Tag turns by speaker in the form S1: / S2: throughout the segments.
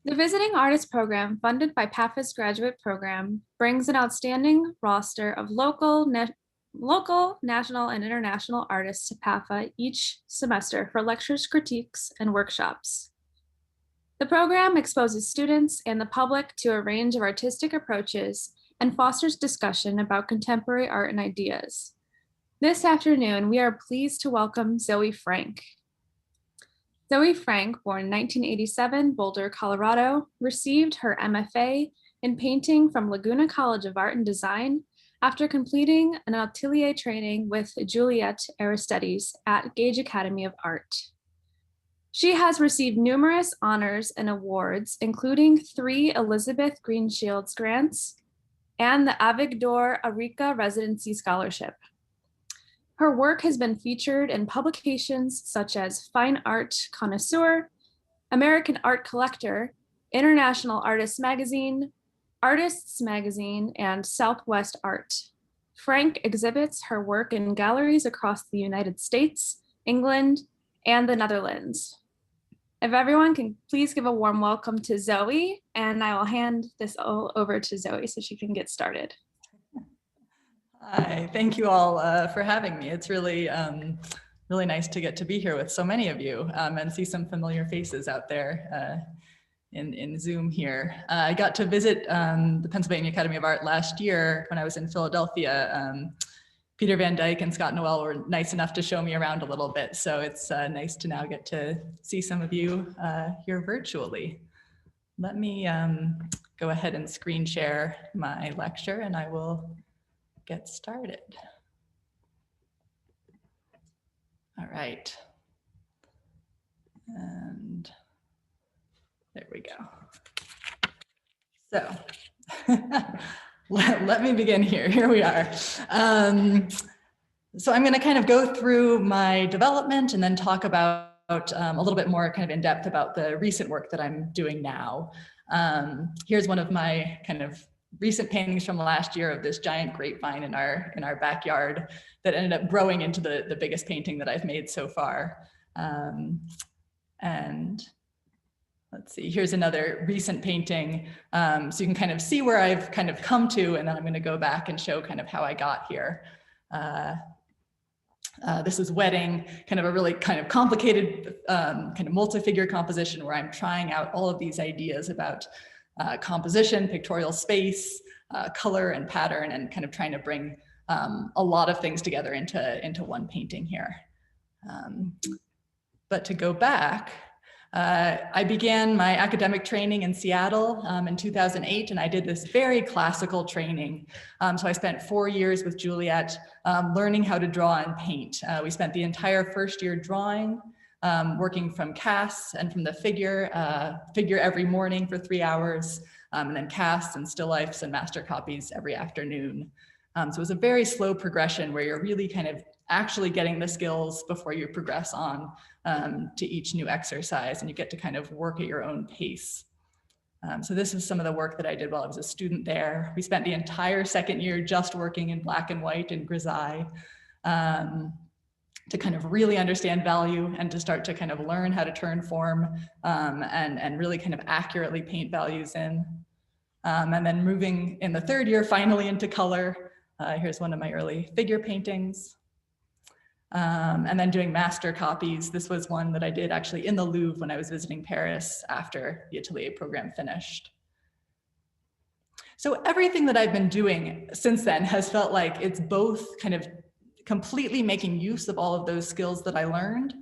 S1: The Visiting Artist Program, funded by PAFA's graduate program, brings an outstanding roster of local, national, and international artists to PAFA each semester for lectures, critiques, and workshops. The program exposes students and the public to a range of artistic approaches and fosters discussion about contemporary art and ideas. This afternoon, we are pleased to welcome Zoe Frank. Zoe Frank, born in 1987, Boulder, Colorado, received her MFA in painting from Laguna College of Art and Design after completing an atelier training with Juliette Aristides at Gage Academy of Art. She has received numerous honors and awards, including 3 Elizabeth Greenshields grants and the Avigdor Arikha Residency Scholarship. Her work has been featured in publications such as Fine Art Connoisseur, American Art Collector, International Artists Magazine, Artists Magazine, and Southwest Art. Frank exhibits her work in galleries across the United States, England, and the Netherlands. If everyone can please give a warm welcome to Zoe, and I will hand this all over to Zoe so she can get started.
S2: Hi, thank you all for having me. It's really, really nice to get to be here with so many of you and see some familiar faces out there in Zoom here. I got to visit the Pennsylvania Academy of Art last year when I was in Philadelphia. Peter Van Dyke and Scott Noel were nice enough to show me around a little bit, so it's nice to now get to see some of you here virtually. Let me go ahead and screen share my lecture and I will get started. All right. And there we go. So let me begin here. Here we are. So I'm going to kind of go through my development and then talk about a little bit more kind of in depth about the recent work that I'm doing now. Here's one of my kind of recent paintings from last year of this giant grapevine in our backyard that ended up growing into the biggest painting that I've made so far. And let's see, here's another recent painting. So you can kind of see where I've kind of come to, and then I'm going to go back and show kind of how I got here. This is Wedding, kind of a really kind of complicated kind of multi-figure composition where I'm trying out all of these ideas about composition, pictorial space, color and pattern, and kind of trying to bring a lot of things together into one painting here. But to go back, I began my academic training in Seattle in 2008, and I did this very classical training. So I spent 4 years with Juliette learning how to draw and paint. We spent the entire first year drawing, working from casts and from the figure every morning for 3 hours, and then casts and still lifes and master copies every afternoon. So it was a very slow progression where you're really kind of actually getting the skills before you progress on to each new exercise, and you get to kind of work at your own pace. So this is some of the work that I did while I was a student there. We spent the entire second year just working in black and white and grisaille. To kind of really understand value and to start to kind of learn how to turn form and really kind of accurately paint values in. And then moving in the third year, finally into color. Here's one of my early figure paintings. And then doing master copies. This was one that I did actually in the Louvre when I was visiting Paris after the atelier program finished. So everything that I've been doing since then has felt like it's both kind of completely making use of all of those skills that I learned,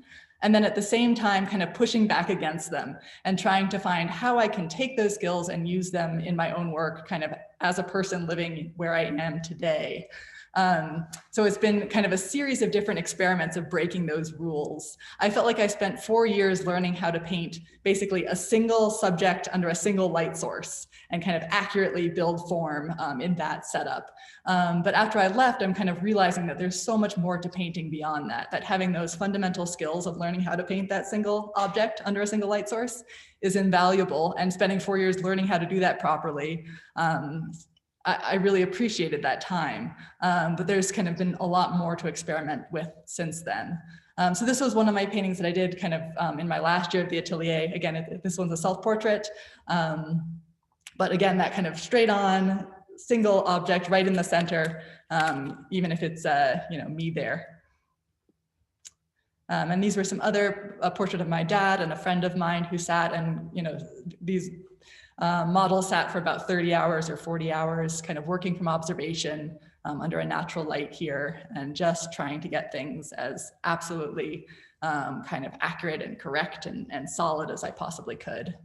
S2: and then at the same time kind of pushing back against them and trying to find how I can take those skills and use them in my own work kind of as a person living where I am today. So it's been kind of a series of different experiments of breaking those rules. I felt like I spent 4 years learning how to paint basically a single subject under a single light source and kind of accurately build form in that setup. But after I left, I'm kind of realizing that there's so much more to painting beyond that, that having those fundamental skills of learning how to paint that single object under a single light source is invaluable, and spending 4 years learning how to do that properly I really appreciated that time, but there's kind of been a lot more to experiment with since then. So this was one of my paintings that I did kind of in my last year of the atelier. Again, this one's a self-portrait. But again, that kind of straight on single object right in the center, even if it's me there. And these were some other, a portrait of my dad and a friend of mine who sat, and these models sat for about 30 hours or 40 hours, kind of working from observation under a natural light here, and just trying to get things as absolutely kind of accurate and correct and solid as I possibly could.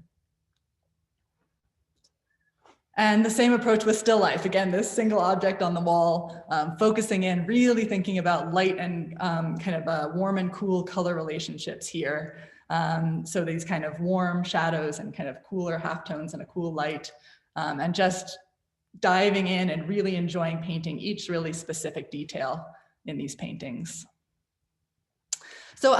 S2: And the same approach with still life. Again, this single object on the wall, focusing in, really thinking about light and kind of warm and cool color relationships here. So these kind of warm shadows and kind of cooler halftones and a cool light, and just diving in and really enjoying painting each really specific detail in these paintings. So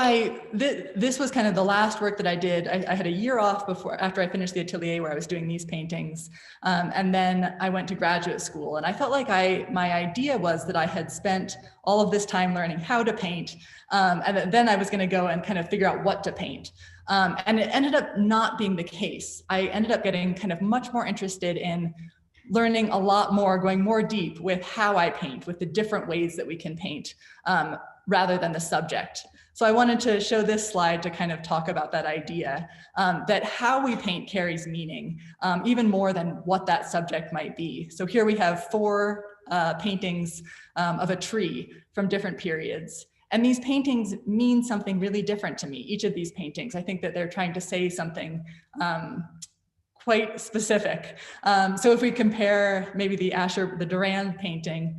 S2: this was kind of the last work that I did. I had a year off after I finished the atelier where I was doing these paintings. And then I went to graduate school, and I felt like my idea was that I had spent all of this time learning how to paint. And then I was gonna go and kind of figure out what to paint. And it ended up not being the case. I ended up getting kind of much more interested in learning a lot more, going more deep with how I paint, with the different ways that we can paint, rather than the subject. So I wanted to show this slide to kind of talk about that idea, that how we paint carries meaning, even more than what that subject might be. So here we have 4 paintings of a tree from different periods. And these paintings mean something really different to me, each of these paintings. I think that they're trying to say something quite specific. So if we compare maybe the Durand painting,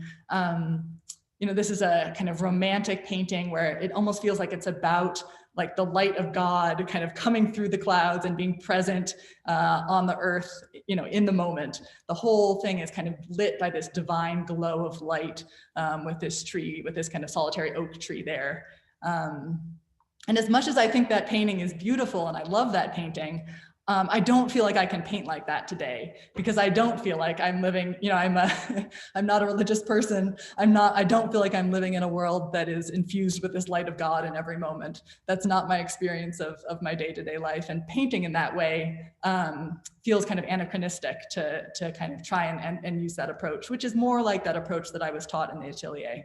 S2: this is a kind of romantic painting where it almost feels like it's about like the light of God kind of coming through the clouds and being present on the earth, in the moment. The whole thing is kind of lit by this divine glow of light with this tree, with this kind of solitary oak tree there. And as much as I think that painting is beautiful and I love that painting, I don't feel like I can paint like that today, because I don't feel like I'm living, I'm not a religious person. I don't feel like I'm living in a world that is infused with this light of God in every moment. That's not my experience of my day-to-day life. And painting in that way feels kind of anachronistic to kind of try and use that approach, which is more like that approach that I was taught in the atelier.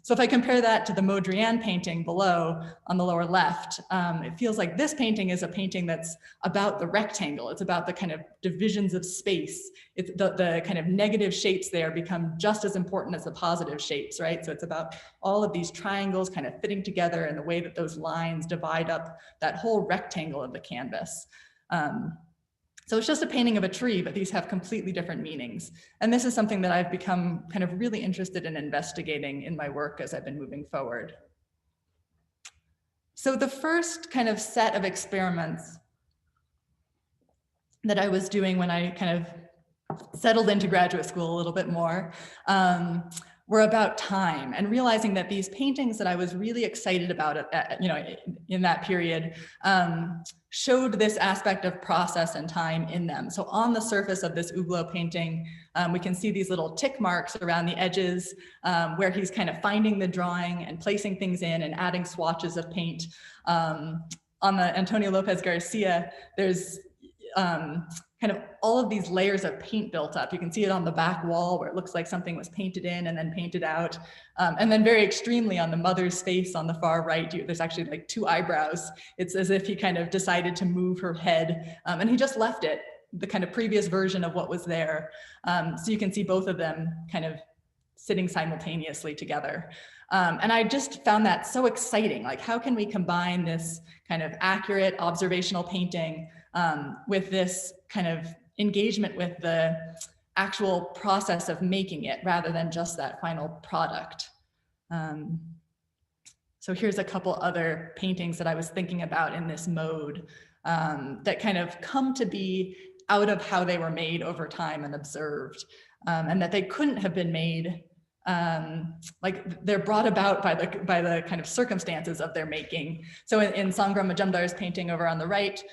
S2: So if I compare that to the Mondrian painting below on the lower left, it feels like this painting is a painting that's about the rectangle. It's about the kind of divisions of space. It's the kind of negative shapes there become just as important as the positive shapes, right? So it's about all of these triangles kind of fitting together and the way that those lines divide up that whole rectangle of the canvas. So it's just a painting of a tree, but these have completely different meanings. And this is something that I've become kind of really interested in investigating in my work as I've been moving forward. So the first kind of set of experiments that I was doing when I kind of settled into graduate school a little bit more were about time, and realizing that these paintings that I was really excited about in that period showed this aspect of process and time in them. So on the surface of this Hublot painting, we can see these little tick marks around the edges where he's kind of finding the drawing and placing things in and adding swatches of paint. On the Antonio Lopez Garcia, there's kind of all of these layers of paint built up. You can see it on the back wall where it looks like something was painted in and then painted out. And then very extremely on the mother's face on the far right, there's actually like 2 eyebrows. It's as if he kind of decided to move her head and he just left it, the kind of previous version of what was there. So you can see both of them kind of sitting simultaneously together. And I just found that so exciting. Like, how can we combine this kind of accurate observational painting with this kind of engagement with the actual process of making it rather than just that final product. So here's a couple other paintings that I was thinking about in this mode that kind of come to be out of how they were made over time and observed, and that they couldn't have been made like they're brought about by the kind of circumstances of their making. So in Sangram Majumdar's painting over on the right,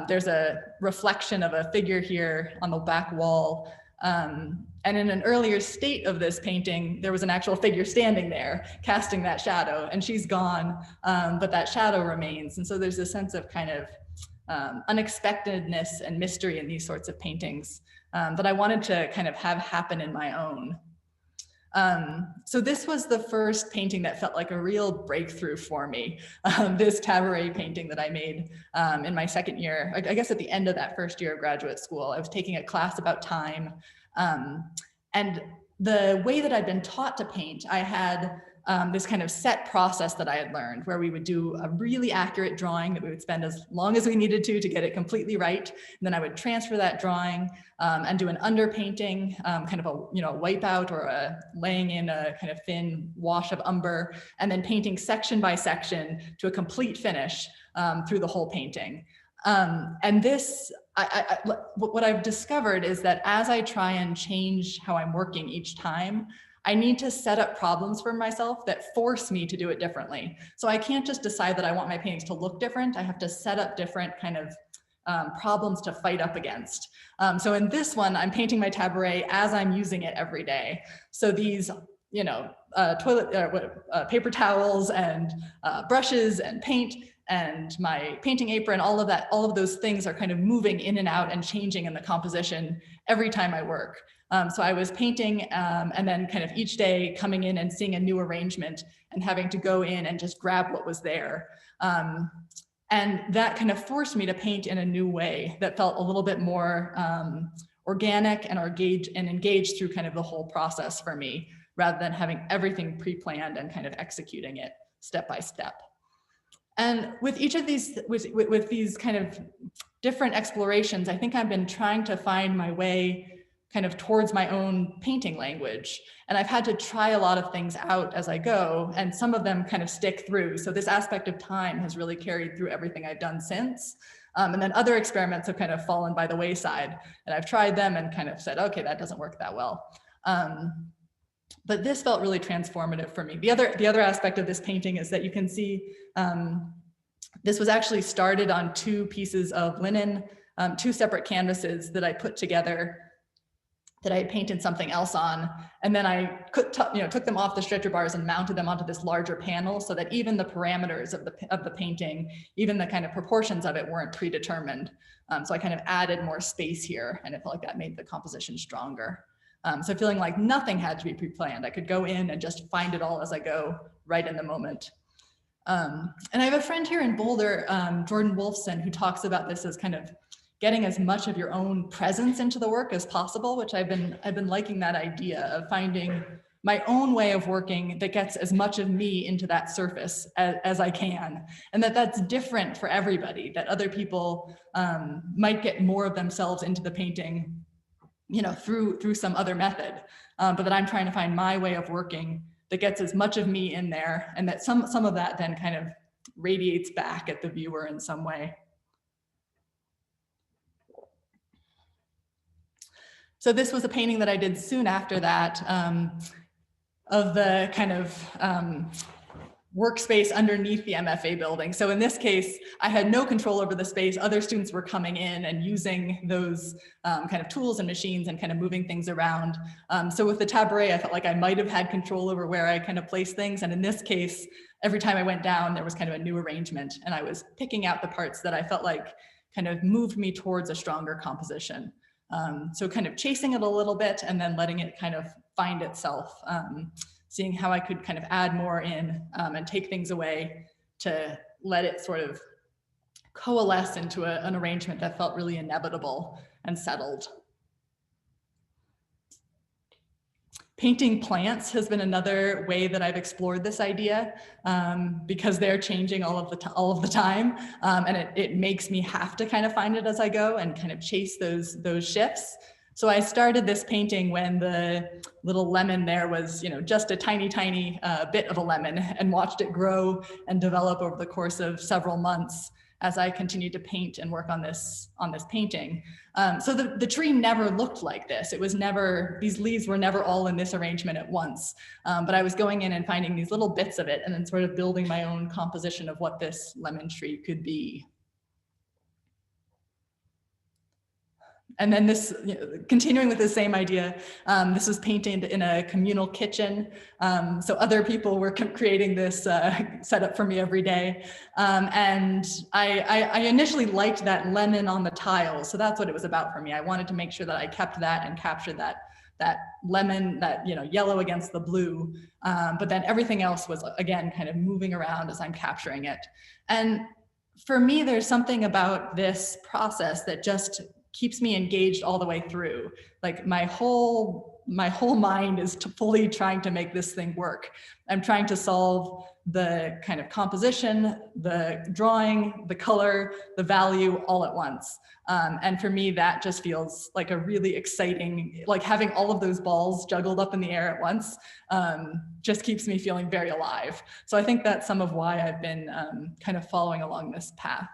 S2: there's a reflection of a figure here on the back wall And in an earlier state of this painting, there was an actual figure standing there, casting that shadow, and she's gone, but that shadow remains. And so there's a sense of kind of unexpectedness and mystery in these sorts of paintings that I wanted to kind of have happen in my own. So this was the first painting that felt like a real breakthrough for me. This cabaret painting that I made in my second year, I guess at the end of that first year of graduate school. I was taking a class about time. And the way that I'd been taught to paint, I had this kind of set process that I had learned where we would do a really accurate drawing that we would spend as long as we needed to get it completely right. And then I would transfer that drawing and do an underpainting, kind of a wipeout or a laying in a kind of thin wash of umber, and then painting section by section to a complete finish through the whole painting. And this, what I've discovered is that as I try and change how I'm working each time, I need to set up problems for myself that force me to do it differently. So I can't just decide that I want my paintings to look different. I have to set up different kind of problems to fight up against. So in this one, I'm painting my cabaret as I'm using it every day. So these, paper towels and brushes and paint and my painting apron, all of that, all of those things are kind of moving in and out and changing in the composition every time I work. So I was painting and then kind of each day coming in and seeing a new arrangement and having to go in and just grab what was there. And that kind of forced me to paint in a new way that felt a little bit more organic and engaged through kind of the whole process for me, rather than having everything pre-planned and kind of executing it step by step. And with each of these, with these kind of different explorations, I think I've been trying to find my way kind of towards my own painting language. And I've had to try a lot of things out as I go, and some of them kind of stick through. So this aspect of time has really carried through everything I've done since. And then other experiments have kind of fallen by the wayside, and I've tried them and kind of said, okay, that doesn't work that well. But this felt really transformative for me. The other aspect of this painting is that you can see this was actually started on 2 pieces of linen, 2 separate canvases that I put together that I had painted something else on. And then I took them off the stretcher bars and mounted them onto this larger panel so that even the parameters of the painting, even the kind of proportions of it weren't predetermined. So I kind of added more space here, and it felt like that made the composition stronger. So feeling like nothing had to be pre-planned. I could go in and just find it all as I go, right in the moment. And I have a friend here in Boulder, Jordan Wolfson, who talks about this as kind of getting as much of your own presence into the work as possible, which I've been liking that idea of finding my own way of working that gets as much of me into that surface as I can. And that's different for everybody, that other people might get more of themselves into the painting, through some other method, but that I'm trying to find my way of working that gets as much of me in there, and that some of that then kind of radiates back at the viewer in some way. So this was a painting that I did soon after that of the kind of workspace underneath the MFA building. So in this case, I had no control over the space. Other students were coming in and using those kind of tools and machines and kind of moving things around. So with the cabaret, I felt like I might have had control over where I kind of placed things. And in this case, every time I went down, there was kind of a new arrangement, and I was picking out the parts that I felt like kind of moved me towards a stronger composition. So kind of chasing it a little bit and then letting it kind of find itself, seeing how I could kind of add more in and take things away to let it sort of coalesce into an arrangement that felt really inevitable and settled. Painting plants has been another way that I've explored this idea, because they're changing all of the time, and it makes me have to kind of find it as I go and kind of chase those shifts. So I started this painting when the little lemon there was, just a tiny bit of a lemon, and watched it grow and develop over the course of several months as I continued to paint and work on this painting. So the tree never looked like this. It was never, these leaves were never all in this arrangement at once. But I was going in and finding these little bits of it and then sort of building my own composition of what this lemon tree could be. And then this, continuing with the same idea, this was painted in a communal kitchen. So other people were creating this setup for me every day. And I initially liked that lemon on the tiles. So that's what it was about for me. I wanted to make sure that I kept that and captured that lemon, that yellow against the blue. But then everything else was, again, kind of moving around as I'm capturing it. And for me, there's something about this process that just keeps me engaged all the way through. Like my whole mind is fully trying to make this thing work. I'm trying to solve the kind of composition, the drawing, the color, the value all at once. And for me, that just feels like a really exciting, like having all of those balls juggled up in the air at once, just keeps me feeling very alive. So I think that's some of why I've been kind of following along this path.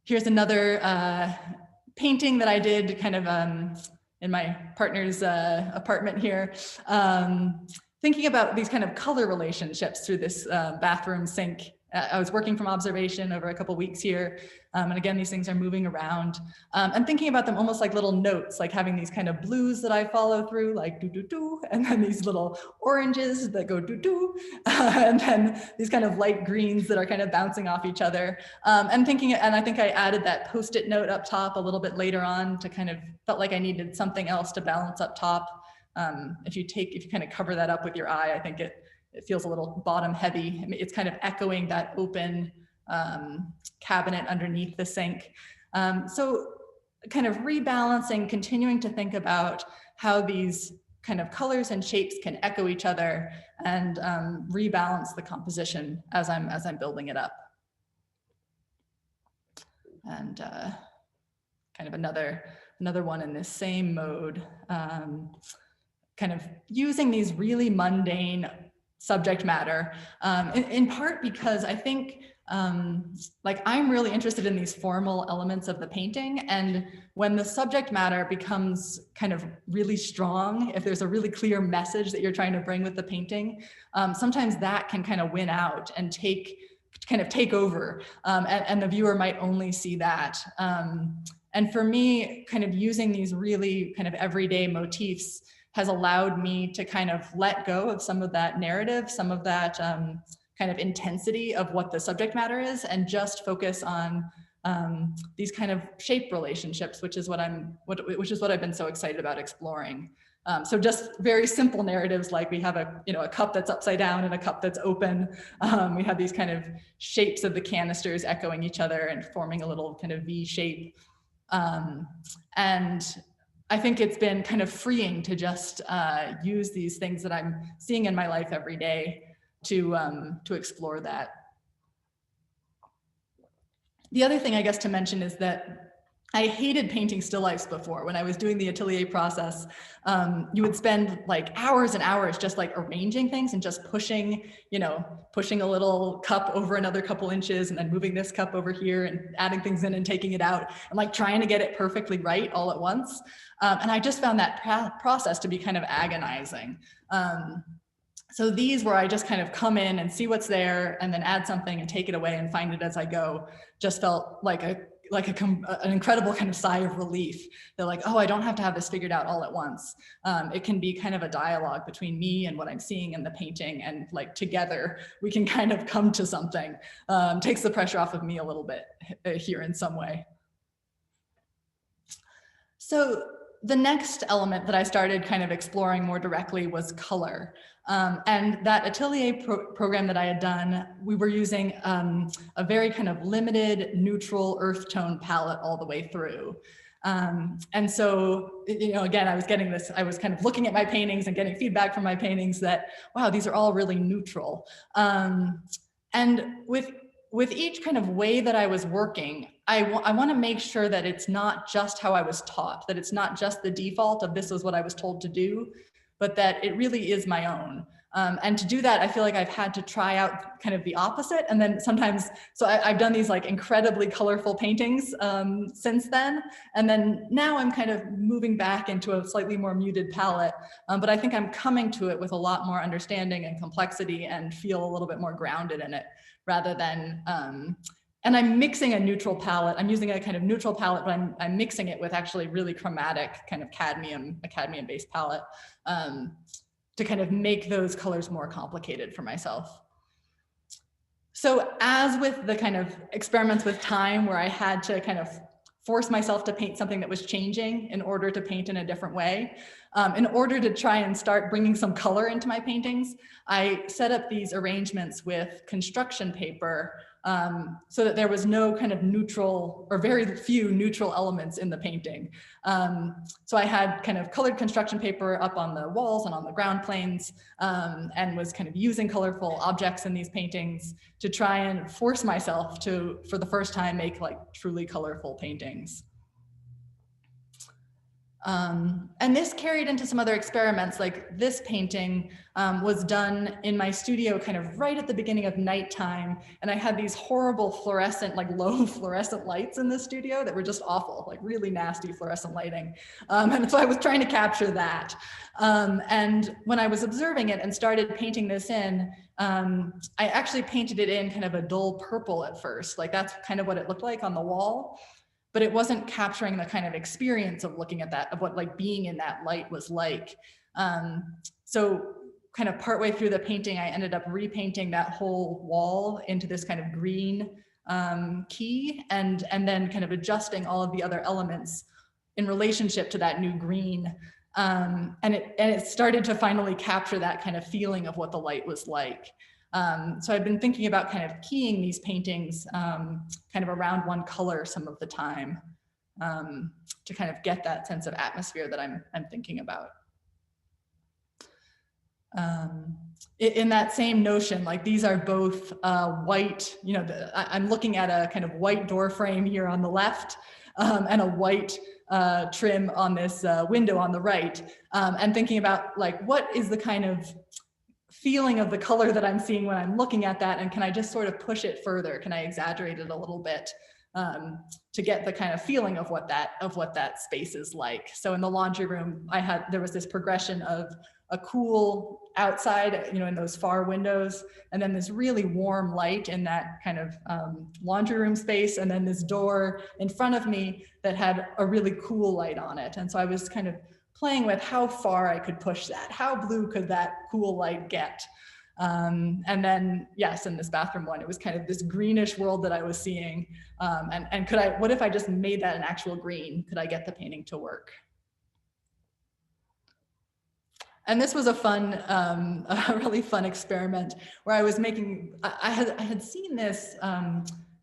S2: Here's another painting that I did kind of in my partner's apartment here, thinking about these kind of color relationships through this bathroom sink. I was working from observation over a couple weeks here. And again, these things are moving around. And thinking about them almost like little notes, like having these kind of blues that I follow through, like do, do, do, and then these little oranges that go do, do, and then these kind of light greens that are kind of bouncing off each other. And I think I added that Post-it note up top a little bit later on to kind of, felt like I needed something else to balance up top. If you kind of cover that up with your eye, I think it feels a little bottom heavy. I mean, it's kind of echoing that open cabinet underneath the sink. So kind of rebalancing, continuing to think about how these kind of colors and shapes can echo each other and rebalance the composition as I'm building it up. And kind of another one in this same mode, kind of using these really mundane subject matter, in part because I think like I'm really interested in these formal elements of the painting, and when the subject matter becomes kind of really strong, if there's a really clear message that you're trying to bring with the painting, sometimes that can kind of win out and take over, and the viewer might only see that. And for me, kind of using these really kind of everyday motifs has allowed me to kind of let go of some of that narrative, some of that kind of intensity of what the subject matter is, and just focus on these kind of shape relationships, which is what I've been so excited about exploring. So just very simple narratives, like we have a cup that's upside down and a cup that's open. We have these kind of shapes of the canisters echoing each other and forming a little kind of V shape. And I think it's been kind of freeing to just use these things that I'm seeing in my life every day to explore that. The other thing I guess to mention is that I hated painting still lifes before. When I was doing the atelier process, you would spend like hours and hours just like arranging things and just pushing a little cup over another couple inches and then moving this cup over here and adding things in and taking it out and like trying to get it perfectly right all at once. And I just found that process to be kind of agonizing. So these, where I just kind of come in and see what's there and then add something and take it away and find it as I go, just felt like an incredible kind of sigh of relief. They're like, oh, I don't have to have this figured out all at once. It can be kind of a dialogue between me and what I'm seeing in the painting, and like together we can kind of come to something. Takes the pressure off of me a little bit here in some way. So the next element that I started kind of exploring more directly was color. And that atelier program that I had done, we were using a very kind of limited neutral earth tone palette all the way through. And so, again, I was kind of looking at my paintings and getting feedback from my paintings that, wow, these are all really neutral. And with each kind of way that I was working, I want to make sure that it's not just how I was taught, that it's not just the default of this is what I was told to do, but that it really is my own. And to do that, I feel like I've had to try out kind of the opposite. And then sometimes, so I've done these like incredibly colorful paintings since then. And then now I'm kind of moving back into a slightly more muted palette. But I think I'm coming to it with a lot more understanding and complexity and feel a little bit more grounded in it, rather than and I'm mixing a neutral palette. I'm using a kind of neutral palette, but I'm mixing it with actually really chromatic kind of a cadmium-based palette to kind of make those colors more complicated for myself. So as with the kind of experiments with time where I had to kind of force myself to paint something that was changing in order to paint in a different way, in order to try and start bringing some color into my paintings, I set up these arrangements with construction paper so that there was no kind of neutral or very few neutral elements in the painting. So I had kind of colored construction paper up on the walls and on the ground planes and was kind of using colorful objects in these paintings to try and force myself to, for the first time, make like truly colorful paintings. And this carried into some other experiments. Like this painting was done in my studio kind of right at the beginning of nighttime. And I had these horrible fluorescent, like low fluorescent lights in the studio that were just awful, like really nasty fluorescent lighting. And so I was trying to capture that. And when I was observing it and started painting this in, I actually painted it in kind of a dull purple at first. Like that's kind of what it looked like on the wall. But it wasn't capturing the kind of experience of looking at that, of what like being in that light was like. So kind of partway through the painting, I ended up repainting that whole wall into this kind of green key and then kind of adjusting all of the other elements in relationship to that new green. And it started to finally capture that kind of feeling of what the light was like. So I've been thinking about kind of keying these paintings kind of around one color some of the time to kind of get that sense of atmosphere that I'm thinking about. In that same notion, like these are both white, you know, I'm looking at a kind of white door frame here on the left and a white trim on this window on the right, and thinking about like, what is the kind of feeling of the color that I'm seeing when I'm looking at that, and can I just sort of push it further? Can I exaggerate it a little bit to get the kind of feeling of what that space is like? So in the laundry room, there was this progression of a cool outside, you know, in those far windows, and then this really warm light in that kind of laundry room space, and then this door in front of me that had a really cool light on it. And so I was kind of playing with how far I could push that. How blue could that cool light get? And then, yes, in this bathroom one, it was kind of this greenish world that I was seeing. And what if I just made that an actual green? Could I get the painting to work? And this was a really fun experiment where I was making, I had seen this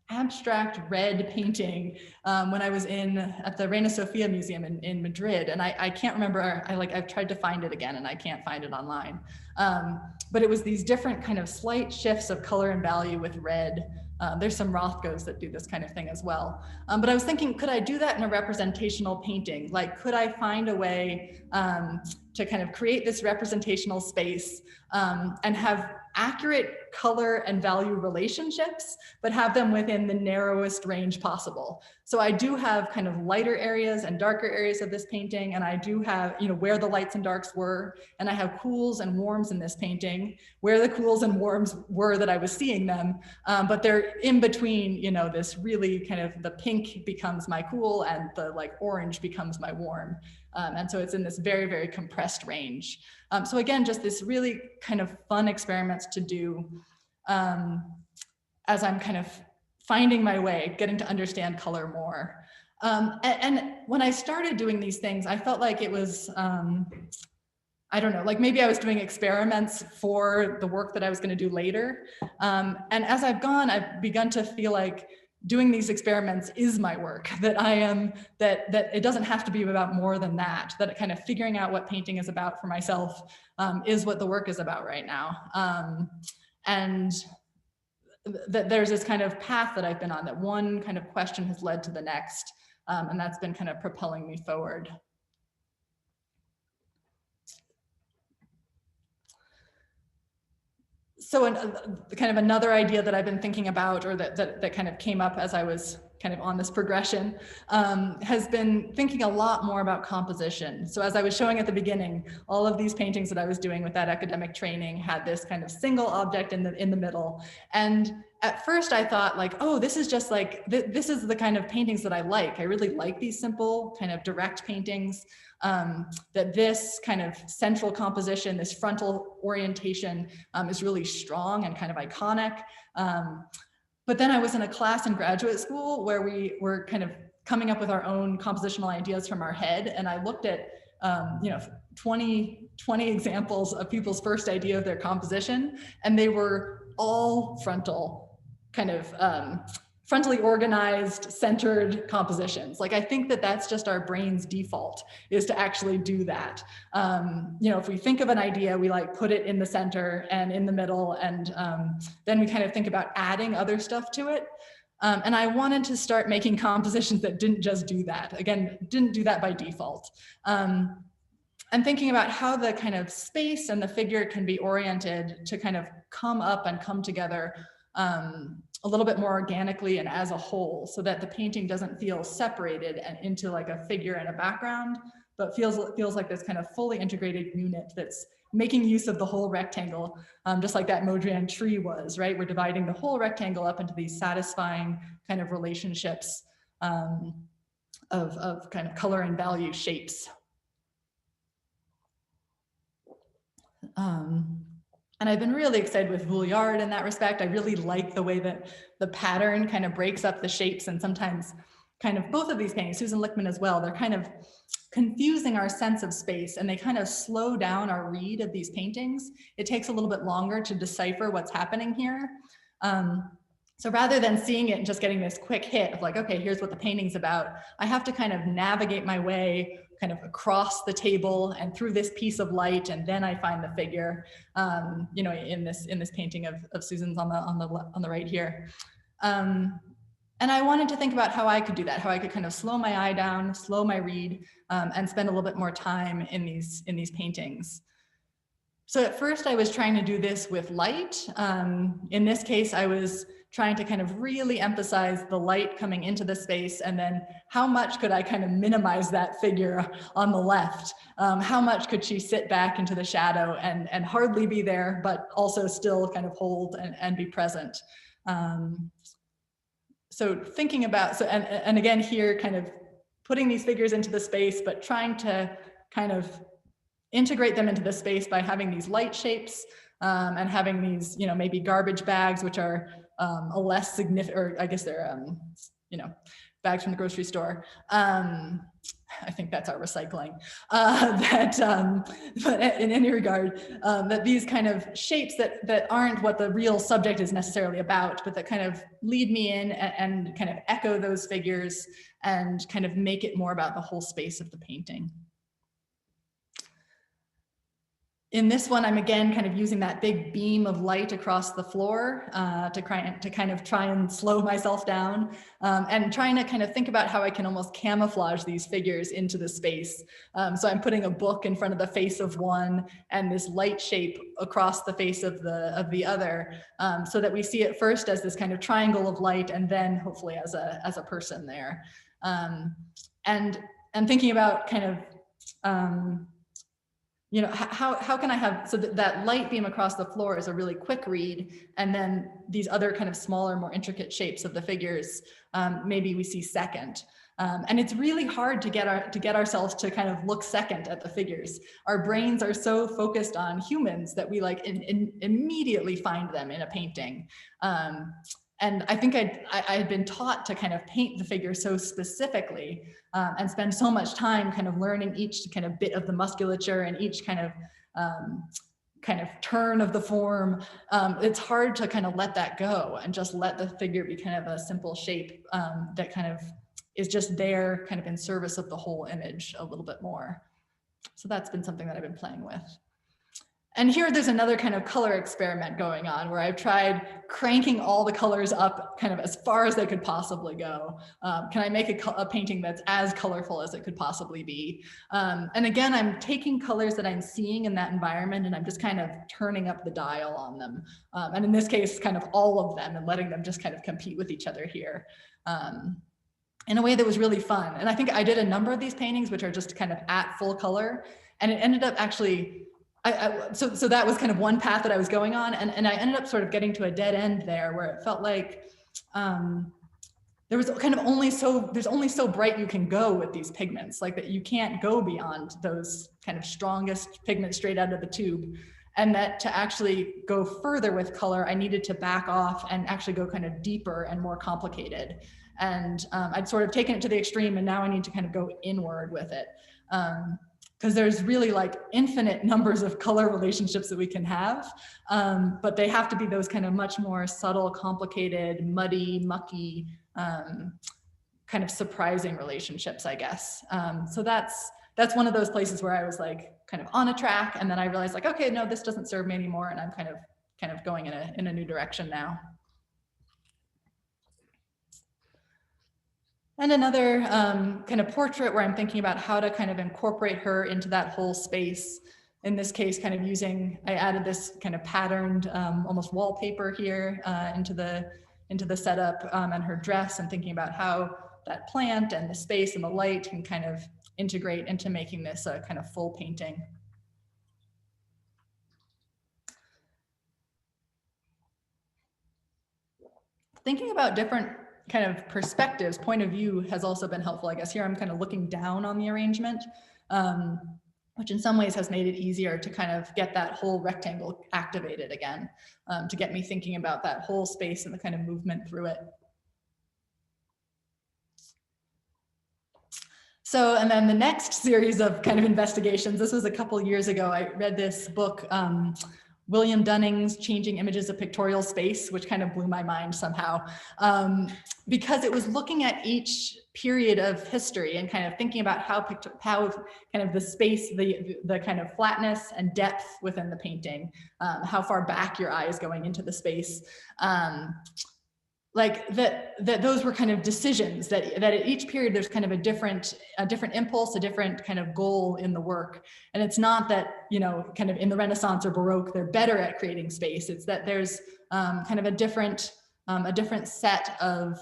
S2: abstract red painting when I was at the Reina Sofia Museum in Madrid, and I can't remember. I've tried to find it again, and I can't find it online. But it was these different kind of slight shifts of color and value with red. There's some Rothkos that do this kind of thing as well. But I was thinking, could I do that in a representational painting? Like, could I find a way to kind of create this representational space and have accurate color and value relationships, but have them within the narrowest range possible? So I do have kind of lighter areas and darker areas of this painting, and I do have, you know, where the lights and darks were, and I have cools and warms in this painting, where the cools and warms were that I was seeing them, but they're in between, you know, this really kind of, the pink becomes my cool and the like orange becomes my warm. And so it's in this very, very compressed range. So again, just this really kind of fun experiments to do as I'm kind of finding my way, getting to understand color more. And when I started doing these things, I felt like it was, I don't know, like maybe I was doing experiments for the work that I was going to do later. And as I've gone, I've begun to feel like doing these experiments is my work, that it doesn't have to be about more than that kind of figuring out what painting is about for myself is what the work is about right now. And that there's this kind of path that I've been on, that one kind of question has led to the next, and that's been kind of propelling me forward. So kind of another idea that I've been thinking about, or that kind of came up as I was kind of on this progression, has been thinking a lot more about composition. So as I was showing at the beginning, all of these paintings that I was doing with that academic training had this kind of single object in the middle. And at first I thought like, oh, this is just like, this is the kind of paintings that I like. I really like these simple kind of direct paintings, that this kind of central composition, this frontal orientation is really strong and kind of iconic. But then I was in a class in graduate school where we were kind of coming up with our own compositional ideas from our head. And I looked at, 20 examples of people's first idea of their composition, and they were all frontal, kind of frontally organized, centered compositions. Like, I think that that's just our brain's default, is to actually do that. If we think of an idea, we like put it in the center and in the middle, and then we kind of think about adding other stuff to it. And I wanted to start making compositions that didn't just do that. Again, didn't do that by default. And thinking about how the kind of space and the figure can be oriented to kind of come up and come together a little bit more organically and as a whole, so that the painting doesn't feel separated and into like a figure and a background, but feels like this kind of fully integrated unit that's making use of the whole rectangle, just like that Modrian tree was, right? We're dividing the whole rectangle up into these satisfying kind of relationships of kind of color and value shapes. And I've been really excited with Vuillard in that respect. I really like the way that the pattern kind of breaks up the shapes, and sometimes kind of both of these paintings, Susan Lichtman as well, they're kind of confusing our sense of space, and they kind of slow down our read of these paintings. It takes a little bit longer to decipher what's happening here. So rather than seeing it and just getting this quick hit of like, okay, here's what the painting's about, I have to kind of navigate my way kind of across the table and through this piece of light, and then I find the figure, in this painting of Susan's on the right here. And I wanted to think about how I could do that, how I could kind of slow my eye down, slow my read, and spend a little bit more time in these paintings. So at first I was trying to do this with light. In this case, I was trying to kind of really emphasize the light coming into the space, and then how much could I kind of minimize that figure on the left? How much could she sit back into the shadow and hardly be there, but also still kind of hold and be present? So thinking about, and again here, kind of putting these figures into the space, but trying to kind of integrate them into the space by having these light shapes and having these, maybe garbage bags, which are a less significant, or I guess they're, bags from the grocery store. I think that's our recycling. But in any regard, that these kind of shapes that aren't what the real subject is necessarily about, but that kind of lead me in and kind of echo those figures and kind of make it more about the whole space of the painting. In this one, I'm again kind of using that big beam of light across the floor to kind of try and slow myself down, and trying to kind of think about how I can almost camouflage these figures into the space. So I'm putting a book in front of the face of one and this light shape across the face of the other, so that we see it first as this kind of triangle of light, and then hopefully as a person there. And thinking about kind of how can I have, so that light beam across the floor is a really quick read, and then these other kind of smaller, more intricate shapes of the figures, maybe we see second. And it's really hard to get ourselves to kind of look second at the figures. Our brains are so focused on humans that we like immediately find them in a painting. And I think I had been taught to kind of paint the figure so specifically, and spend so much time kind of learning each kind of bit of the musculature and each kind of turn of the form. It's hard to kind of let that go and just let the figure be kind of a simple shape that kind of is just there kind of in service of the whole image a little bit more. So that's been something that I've been playing with. And here there's another kind of color experiment going on where I've tried cranking all the colors up kind of as far as they could possibly go. Can I make a painting that's as colorful as it could possibly be? And again, I'm taking colors that I'm seeing in that environment, and I'm just kind of turning up the dial on them. And in this case, kind of all of them, and letting them just kind of compete with each other here. in a way that was really fun. And I think I did a number of these paintings, which are just kind of at full color. And it ended up actually, so that was kind of one path that I was going on. And I ended up sort of getting to a dead end there where it felt like there was kind of there's only so bright you can go with these pigments, like that you can't go beyond those kind of strongest pigments straight out of the tube. And that to actually go further with color, I needed to back off and actually go kind of deeper and more complicated. And I'd sort of taken it to the extreme, and now I need to kind of go inward with it. Because there's really like infinite numbers of color relationships that we can have, but they have to be those kind of much more subtle, complicated, muddy, mucky, kind of surprising relationships, I guess. So that's one of those places where I was like kind of on a track, and then I realized like, okay, no, this doesn't serve me anymore, and I'm kind of going in a new direction now. And another kind of portrait where I'm thinking about how to kind of incorporate her into that whole space. In this case, kind of I added this kind of patterned almost wallpaper here into the setup and her dress, and thinking about how that plant and the space and the light can kind of integrate into making this a kind of full painting. Thinking about different kind of perspectives, point of view has also been helpful. I guess here I'm kind of looking down on the arrangement, which in some ways has made it easier to kind of get that whole rectangle activated again, to get me thinking about that whole space and the kind of movement through it. So, and then the next series of kind of investigations, this was a couple years ago, I read this book, William Dunning's Changing Images of Pictorial Space, which kind of blew my mind somehow, because it was looking at each period of history and kind of thinking about how kind of the space, the kind of flatness and depth within the painting, how far back your eye is going into the space. Like that those were kind of decisions that at each period there's kind of a different impulse, a different kind of goal in the work. And it's not that, you know, kind of in the Renaissance or Baroque they're better at creating space. It's that there's kind of a different set of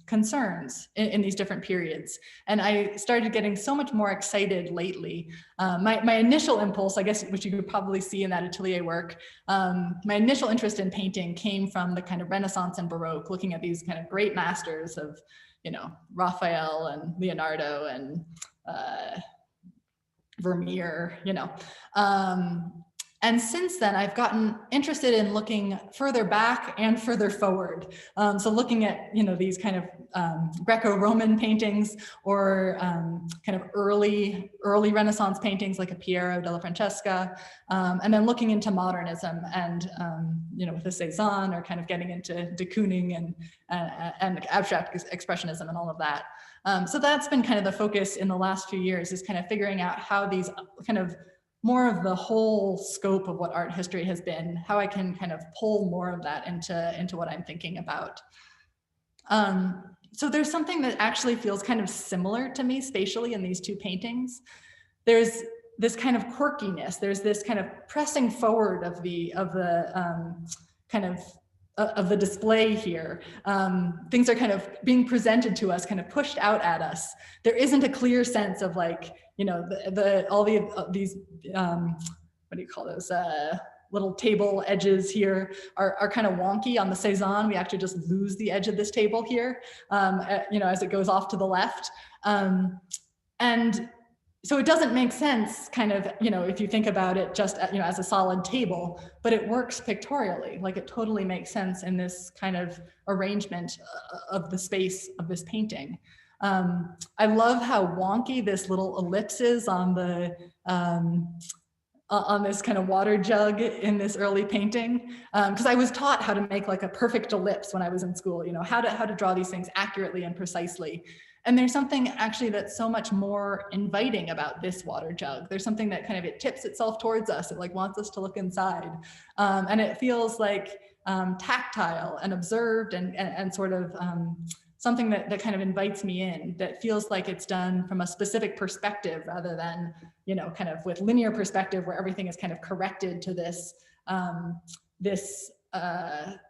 S2: concerns in these different periods. And I started getting so much more excited lately. My initial impulse, I guess, which you could probably see in that atelier work, my initial interest in painting came from the kind of Renaissance and Baroque, looking at these kind of great masters of, you know, Raphael and Leonardo and Vermeer, you know. And since then, I've gotten interested in looking further back and further forward. So looking at, you know, these kind of Greco-Roman paintings, or kind of early Renaissance paintings like a Piero della Francesca, and then looking into modernism and, you know, with the Cézanne, or kind of getting into de Kooning and abstract expressionism and all of that. So that's been kind of the focus in the last few years, is kind of figuring out how these kind of more of the whole scope of what art history has been, how I can kind of pull more of that into what I'm thinking about. So there's something that actually feels kind of similar to me spatially in these two paintings. There's this kind of quirkiness. There's this kind of pressing forward of the display here. Things are kind of being presented to us, kind of pushed out at us. There isn't a clear sense of, like, you know, all these what do you call those, little table edges here are kind of wonky. On the Cézanne, we actually just lose the edge of this table here, you know, as it goes off to the left. And so it doesn't make sense, kind of, you know, if you think about it just, you know, as a solid table, but it works pictorially. Like, it totally makes sense in this kind of arrangement of the space of this painting. I love how wonky this little ellipse is on the on this kind of water jug in this early painting, because I was taught how to make like a perfect ellipse when I was in school, you know, how to draw these things accurately and precisely. And there's something actually that's so much more inviting about this water jug. There's something that kind of, it tips itself towards us. It like wants us to look inside. And it feels like tactile and observed and sort of something that kind of invites me in, that feels like it's done from a specific perspective rather than, you know, kind of with linear perspective where everything is kind of corrected to this,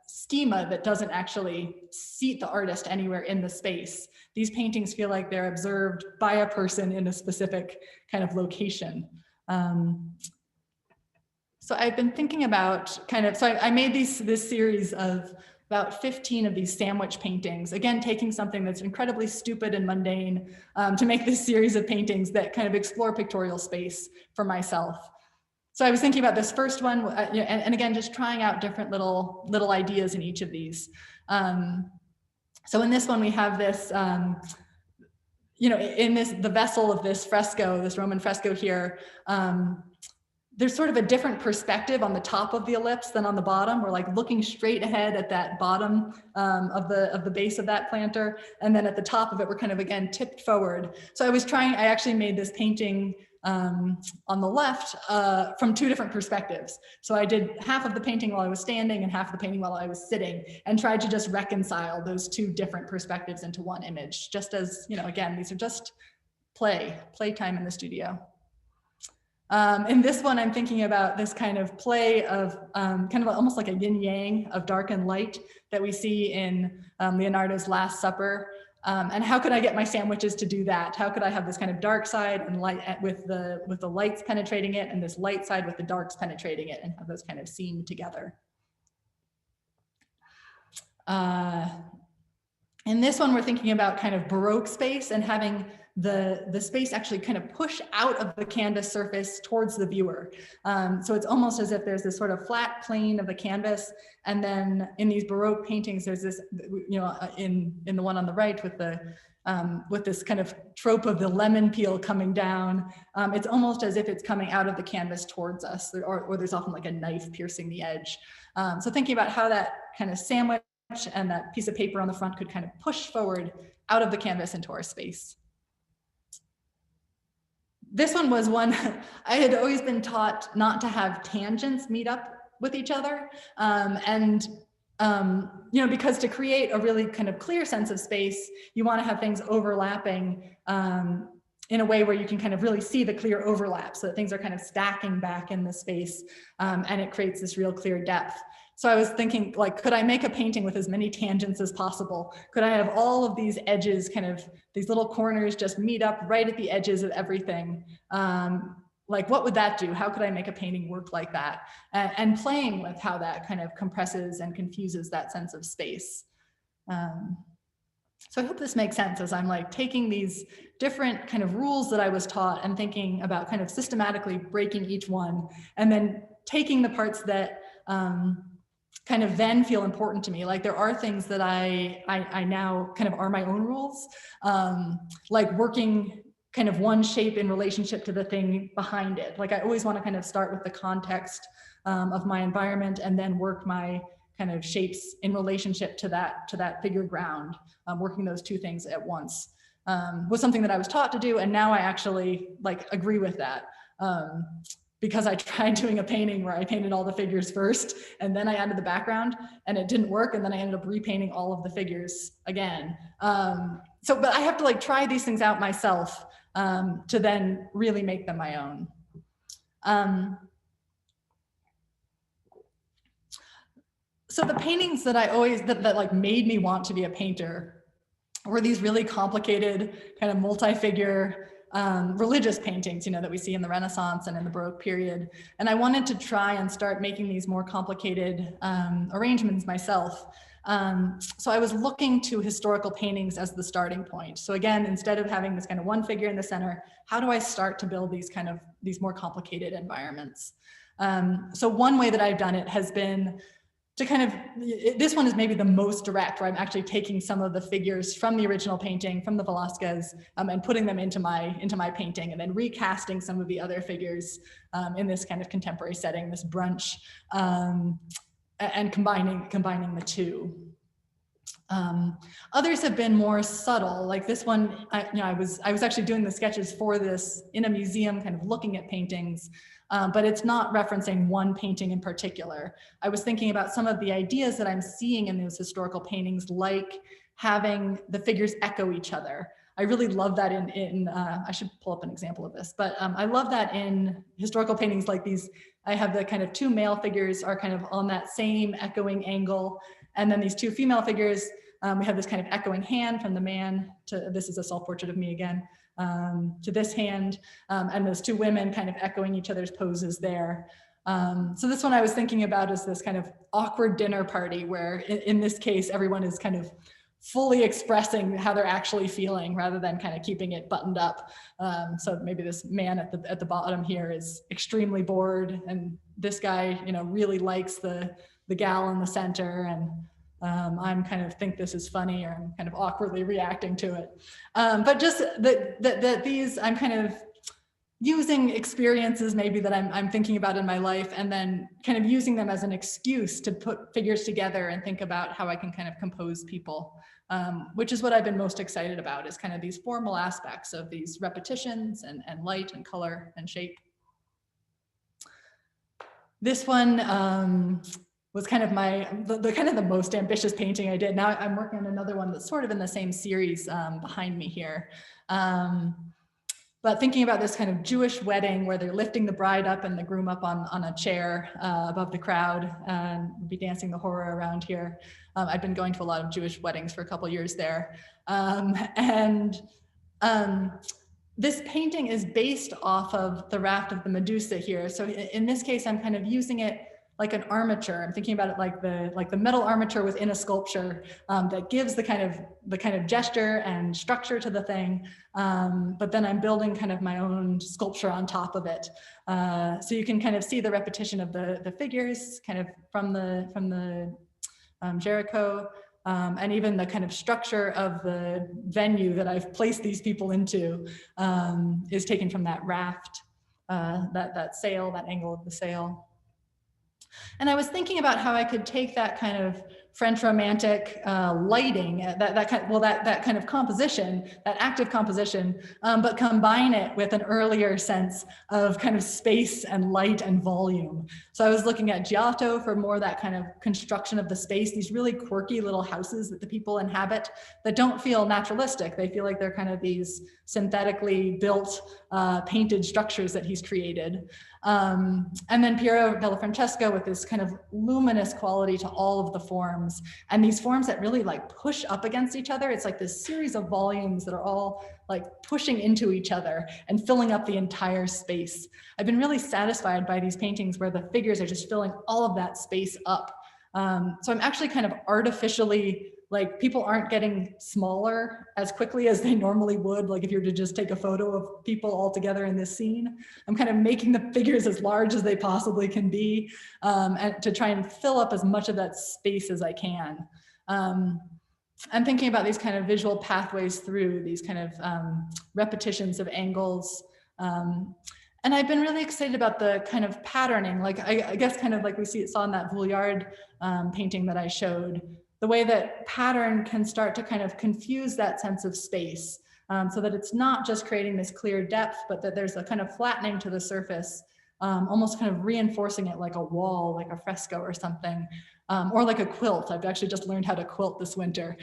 S2: schema that doesn't actually seat the artist anywhere in the space. These paintings feel like they're observed by a person in a specific kind of location. So I've been thinking about I made this series of about 15 of these sandwich paintings, again, taking something that's incredibly stupid and mundane to make this series of paintings that kind of explore pictorial space for myself. So I was thinking about this first one, and again, just trying out different little ideas in each of these. So in this one, we have this, in the vessel of this fresco, this Roman fresco here, there's sort of a different perspective on the top of the ellipse than on the bottom. We're like looking straight ahead at that bottom of the base of that planter. And then at the top of it, we're kind of, again, tipped forward. So I actually made this painting on the left from two different perspectives. So I did half of the painting while I was standing and half of the painting while I was sitting, and tried to just reconcile those two different perspectives into one image, just as, again, these are just playtime in the studio. In this one, I'm thinking about this kind of play of kind of almost like a yin yang of dark and light that we see in Leonardo's Last Supper. And how could I get my sandwiches to do that? How could I have this kind of dark side and light with the lights penetrating it, and this light side with the darks penetrating it, and have those kind of seen together? In this one, we're thinking about kind of Baroque space and having the space actually kind of push out of the canvas surface towards the viewer. So it's almost as if there's this sort of flat plane of the canvas, and then in these Baroque paintings, there's this, in the one on the right with this kind of trope of the lemon peel coming down, it's almost as if it's coming out of the canvas towards us, or there's often like a knife piercing the edge. So thinking about how that kind of sandwich and that piece of paper on the front could kind of push forward out of the canvas into our space. This one was one I had always been taught not to have tangents meet up with each other. Because to create a really kind of clear sense of space, you want to have things overlapping in a way where you can kind of really see the clear overlap, so that things are kind of stacking back in the space, and it creates this real clear depth. So I was thinking, like, could I make a painting with as many tangents as possible? Could I have all of these edges, kind of these little corners, just meet up right at the edges of everything? Like, what would that do? How could I make a painting work like that? And playing with how that kind of compresses and confuses that sense of space. So I hope this makes sense as I'm like taking these different kind of rules that I was taught and thinking about kind of systematically breaking each one, and then taking the parts that kind of then feel important to me. Like, there are things that I now kind of are my own rules, like working kind of one shape in relationship to the thing behind it. Like, I always want to kind of start with the context of my environment, and then work my kind of shapes in relationship to that figure ground. Working those two things at once was something that I was taught to do, and now I actually like agree with that. Because I tried doing a painting where I painted all the figures first, and then I added the background, and it didn't work, and then I ended up repainting all of the figures again. But I have to like try these things out myself to then really make them my own. So the paintings that I always, that like made me want to be a painter were these really complicated kind of multi-figure religious paintings, that we see in the Renaissance and in the Baroque period. And I wanted to try and start making these more complicated arrangements myself. So I was looking to historical paintings as the starting point. So again, instead of having this kind of one figure in the center, how do I start to build these more complicated environments? So one way that I've done it has been to kind of, this one is maybe the most direct, where I'm actually taking some of the figures from the original painting, from the Velázquez, and putting them into my painting, and then recasting some of the other figures in this kind of contemporary setting, this brunch, and combining the two. Others have been more subtle, like this one. I was actually doing the sketches for this in a museum, kind of looking at paintings. But it's not referencing one painting in particular. I was thinking about some of the ideas that I'm seeing in those historical paintings, like having the figures echo each other. I really love that I should pull up an example of this, but I love that in historical paintings like these. I have the kind of two male figures are kind of on that same echoing angle. And then these two female figures, we have this kind of echoing hand from the man to, this is a self-portrait of me again, to this hand, and those two women kind of echoing each other's poses there. So this one I was thinking about is this kind of awkward dinner party where in this case, everyone is kind of fully expressing how they're actually feeling rather than kind of keeping it buttoned up. So maybe this man at the bottom here is extremely bored, and this guy, you know, really likes the gal in the center, and I'm kind of think this is funny, or I'm kind of awkwardly reacting to it. But just that these, I'm kind of using experiences maybe that I'm thinking about in my life, and then kind of using them as an excuse to put figures together and think about how I can kind of compose people, which is what I've been most excited about, is kind of these formal aspects of these repetitions and light and color and shape. This one was kind of the most ambitious painting I did. Now I'm working on another one that's sort of in the same series behind me here. But thinking about this kind of Jewish wedding where they're lifting the bride up and the groom up on a chair above the crowd, and be dancing the horror around here. I've been going to a lot of Jewish weddings for a couple years there. This painting is based off of the raft of the Medusa here. So in this case, I'm kind of using it like an armature. I'm thinking about it like the metal armature within a sculpture that gives the kind of gesture and structure to the thing. But then I'm building kind of my own sculpture on top of it. So you can kind of see the repetition of the figures kind of from the Jericho, and even the kind of structure of the venue that I've placed these people into is taken from that raft, that sail, that angle of the sail. And I was thinking about how I could take that kind of French Romantic lighting, that kind of composition, that active composition, but combine it with an earlier sense of kind of space and light and volume. So I was looking at Giotto for more that kind of construction of the space, these really quirky little houses that the people inhabit that don't feel naturalistic. They feel like they're kind of these synthetically built, painted structures that he's created. And then Piero della Francesca with this kind of luminous quality to all of the forms, and these forms that really like push up against each other. It's like this series of volumes that are all like pushing into each other and filling up the entire space. I've been really satisfied by these paintings where the figures are just filling all of that space up. So I'm actually kind of artificially, like, people aren't getting smaller as quickly as they normally would, like if you were to just take a photo of people all together in this scene. I'm kind of making the figures as large as they possibly can be, and to try and fill up as much of that space as I can. I'm thinking about these kind of visual pathways through these kind of repetitions of angles. And I've been really excited about the kind of patterning, like I guess kind of like we saw in that Vouliard painting that I showed, the way that pattern can start to kind of confuse that sense of space, so that it's not just creating this clear depth, but that there's a kind of flattening to the surface, almost kind of reinforcing it like a wall, like a fresco or something, or like a quilt. I've actually just learned how to quilt this winter,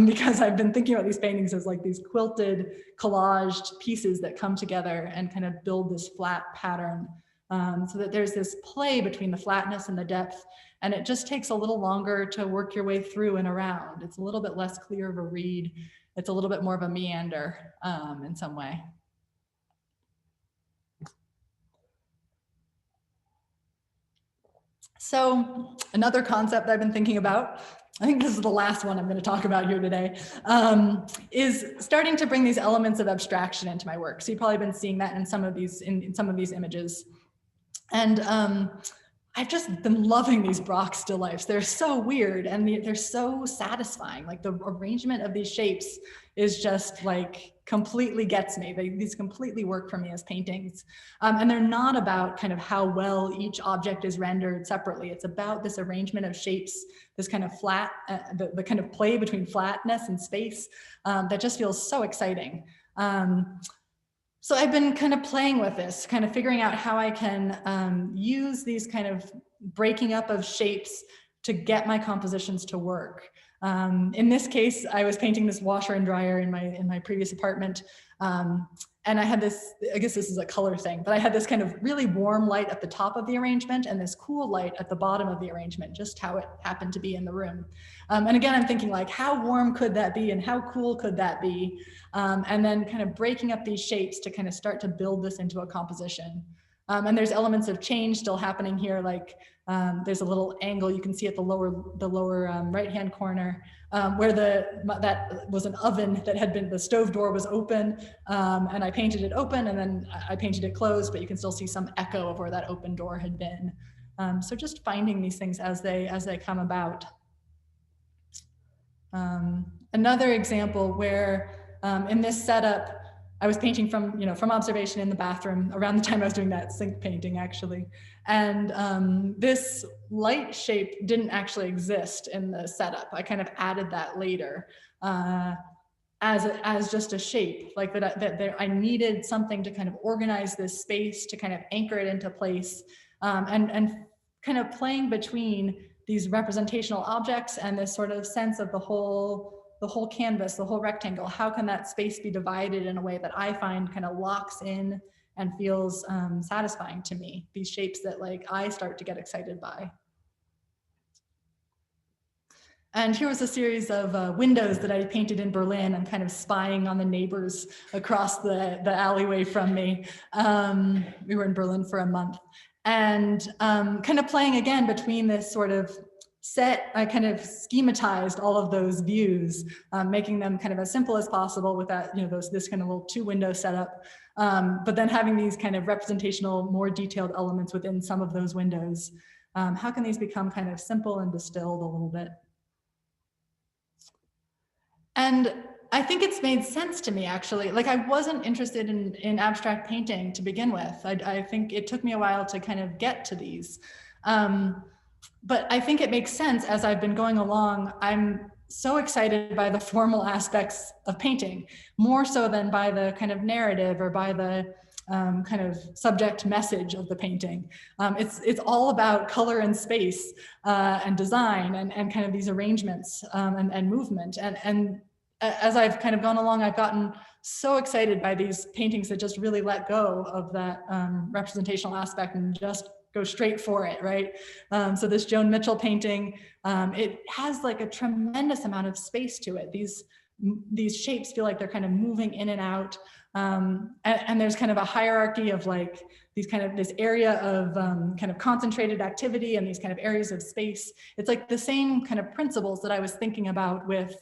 S2: because I've been thinking about these paintings as like these quilted, collaged pieces that come together and kind of build this flat pattern, so that there's this play between the flatness and the depth. And it just takes a little longer to work your way through and around. It's a little bit less clear of a read. It's a little bit more of a meander in some way. So another concept I've been thinking about, I think this is the last one I'm going to talk about here today, is starting to bring these elements of abstraction into my work. So you've probably been seeing that in some of these images. And I've just been loving these Brock still lifes. They're so weird and they're so satisfying. Like the arrangement of these shapes is just like completely gets me. These completely work for me as paintings. And they're not about kind of how well each object is rendered separately. It's about this arrangement of shapes, this kind of flat, the kind of play between flatness and space that just feels so exciting. So I've been kind of playing with this, kind of figuring out how I can use these kind of breaking up of shapes to get my compositions to work. In this case, I was painting this washer and dryer in my previous apartment. And I had this, I guess this is a color thing, but I had this kind of really warm light at the top of the arrangement and this cool light at the bottom of the arrangement, just how it happened to be in the room. And again, I'm thinking like, how warm could that be and how cool could that be? And then kind of breaking up these shapes to kind of start to build this into a composition. And there's elements of change still happening here, like there's a little angle you can see at the lower right-hand corner where that was an oven that had been, the stove door was open, and I painted it open and then I painted it closed, but you can still see some echo of where that open door had been. So just finding these things as they come about. Another example where in this setup, I was painting from observation in the bathroom around the time I was doing that sink painting, actually. And this light shape didn't actually exist in the setup. I kind of added that later as just a shape, like that I needed something to kind of organize this space, to kind of anchor it into place, and kind of playing between these representational objects and this sort of sense of the whole canvas, the whole rectangle. How can that space be divided in a way that I find kind of locks in and feels satisfying to me? These shapes that like I start to get excited by. And here was a series of windows that I painted in Berlin. I'm kind of spying on the neighbors across the alleyway from me. We were in Berlin for a month. And kind of playing again between this sort of set, I kind of schematized all of those views, making them kind of as simple as possible with that, this kind of little 2-window setup, but then having these kind of representational, more detailed elements within some of those windows. How can these become kind of simple and distilled a little bit? And I think it's made sense to me, actually. Like, I wasn't interested in abstract painting to begin with. I think it took me a while to kind of get to these. But I think it makes sense as I've been going along. I'm so excited by the formal aspects of painting, more so than by the kind of narrative or by the kind of subject message of the painting. It's all about color and space and design and kind of these arrangements and movement. And as I've kind of gone along, I've gotten so excited by these paintings that just really let go of that representational aspect and just go straight for it, right? So this Joan Mitchell painting, it has like a tremendous amount of space to it. These shapes feel like they're kind of moving in and out. And there's kind of a hierarchy of like this area of kind of concentrated activity and these kind of areas of space. It's like the same kind of principles that I was thinking about with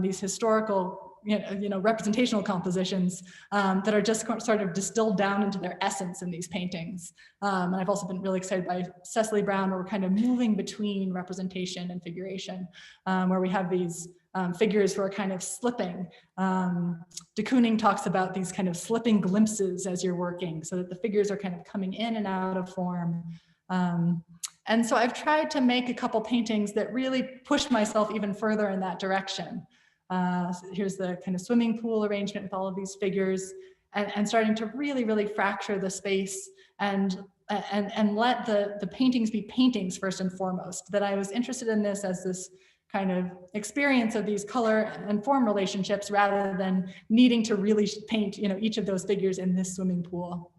S2: these historical, representational compositions that are just sort of distilled down into their essence in these paintings. And I've also been really excited by Cecily Brown, where we're kind of moving between representation and figuration, where we have these figures who are kind of slipping. De Kooning talks about these kind of slipping glimpses as you're working, so that the figures are kind of coming in and out of form. And so I've tried to make a couple paintings that really push myself even further in that direction. So here's the kind of swimming pool arrangement with all of these figures, and starting to really, really fracture the space and let the paintings be paintings first and foremost. That I was interested in this as this kind of experience of these color and form relationships rather than needing to really paint, each of those figures in this swimming pool.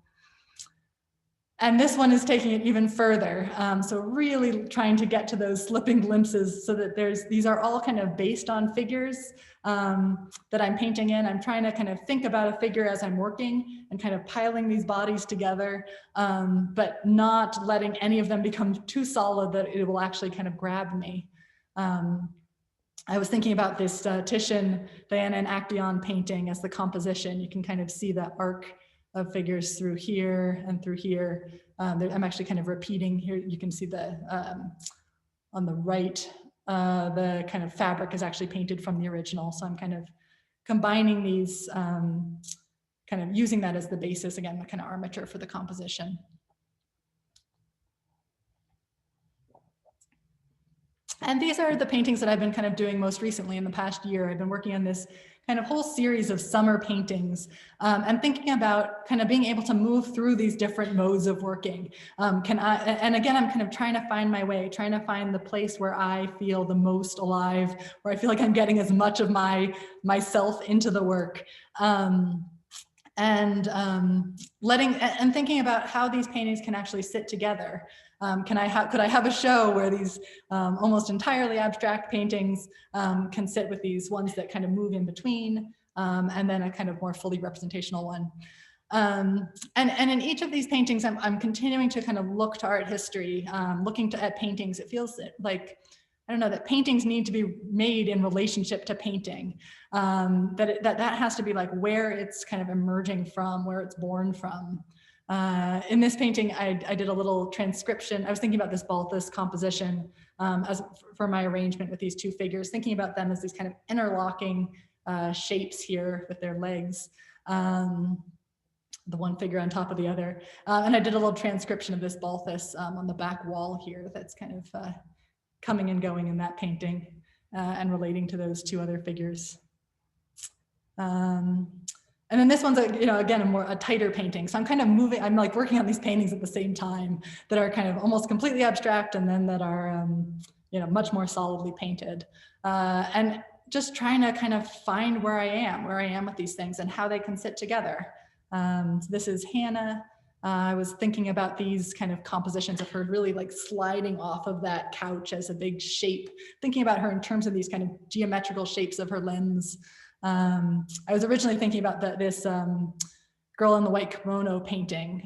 S2: And this one is taking it even further. So really trying to get to those slipping glimpses so that these are all kind of based on figures that I'm painting in. I'm trying to kind of think about a figure as I'm working and kind of piling these bodies together, but not letting any of them become too solid that it will actually kind of grab me. I was thinking about this Titian, Diana and Actaeon painting as the composition. You can kind of see the arc of figures through here and through here. I'm actually kind of repeating here. You can see on the right, the kind of fabric is actually painted from the original. So I'm kind of combining these, kind of using that as the basis, again, the kind of armature for the composition. And these are the paintings that I've been kind of doing most recently in the past year. I've been working on this kind of whole series of summer paintings, and thinking about kind of being able to move through these different modes of working. And again, I'm kind of trying to find my way, trying to find the place where I feel the most alive, where I feel like I'm getting as much of myself into the work. Thinking about how these paintings can actually sit together. Could I have a show where these almost entirely abstract paintings can sit with these ones that kind of move in between, and then a kind of more fully representational one. And in each of these paintings, I'm continuing to kind of look to art history, looking at paintings. It feels like, I don't know, that paintings need to be made in relationship to painting. That has to be like where it's kind of emerging from, where it's born from. In this painting, I did a little transcription. I was thinking about this Balthus composition for my arrangement with these two figures, thinking about them as these kind of interlocking shapes here with their legs. The one figure on top of the other. And I did a little transcription of this Balthus on the back wall here that's kind of coming and going in that painting and relating to those two other figures. And then this one's, again, a tighter painting. So I'm kind of moving, I'm like working on these paintings at the same time that are kind of almost completely abstract and then that are, much more solidly painted. And just trying to kind of find where I am with these things and how they can sit together. This is Hannah. I was thinking about these kind of compositions of her really like sliding off of that couch as a big shape, thinking about her in terms of these kind of geometrical shapes of her lens. I was originally thinking about this girl in the white kimono painting,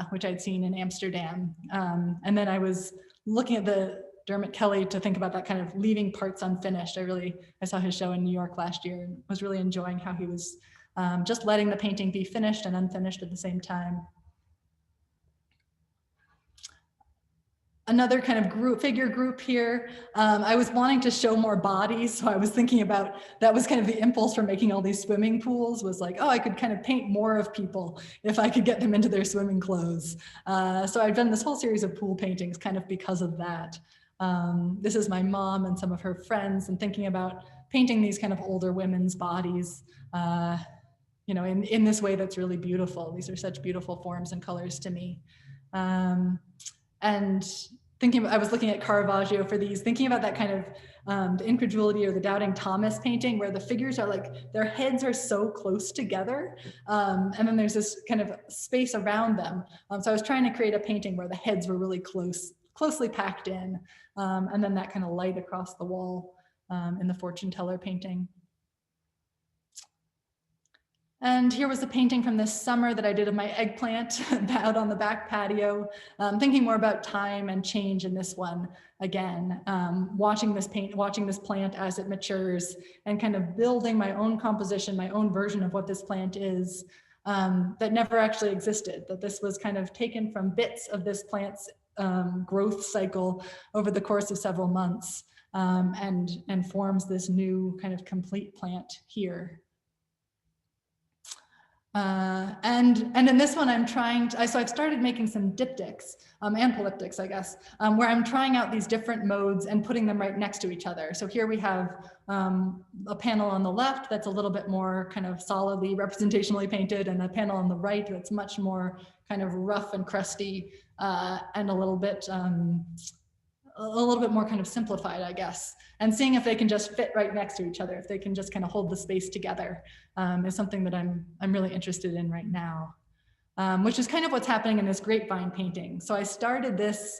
S2: which I'd seen in Amsterdam. And then I was looking at the Dermot Kelly to think about that kind of leaving parts unfinished. I saw his show in New York last year and was really enjoying how he was just letting the painting be finished and unfinished at the same time. Another kind of figure group here. I was wanting to show more bodies, so I was thinking about, that was kind of the impulse for making all these swimming pools, was like, oh, I could kind of paint more of people if I could get them into their swimming clothes. So I've done this whole series of pool paintings kind of because of that. This is my mom and some of her friends, and thinking about painting these kind of older women's bodies, in this way that's really beautiful. These are such beautiful forms and colors to me. And I was looking at Caravaggio for these, thinking about that kind of the incredulity or the doubting Thomas painting, where the figures are like, their heads are so close together. And then there's this kind of space around them. So I was trying to create a painting where the heads were really closely packed in. And then that kind of light across the wall in the fortune teller painting. And here was a painting from this summer that I did of my eggplant out on the back patio, thinking more about time and change in this one. Again, watching this plant as it matures and kind of building my own composition, my own version of what this plant is, that never actually existed, that this was kind of taken from bits of this plant's growth cycle over the course of several months, and forms this new kind of complete plant here. And in this one, so I've started making some diptychs and polyptychs, I guess, where I'm trying out these different modes and putting them right next to each other. So here we have a panel on the left that's a little bit more kind of solidly representationally painted, and a panel on the right that's much more kind of rough and crusty, and a little bit more kind of simplified, I guess, and seeing if they can just fit right next to each other, if they can just kind of hold the space together, is something that I'm really interested in right now, which is kind of what's happening in this Grapevine painting. So I started this,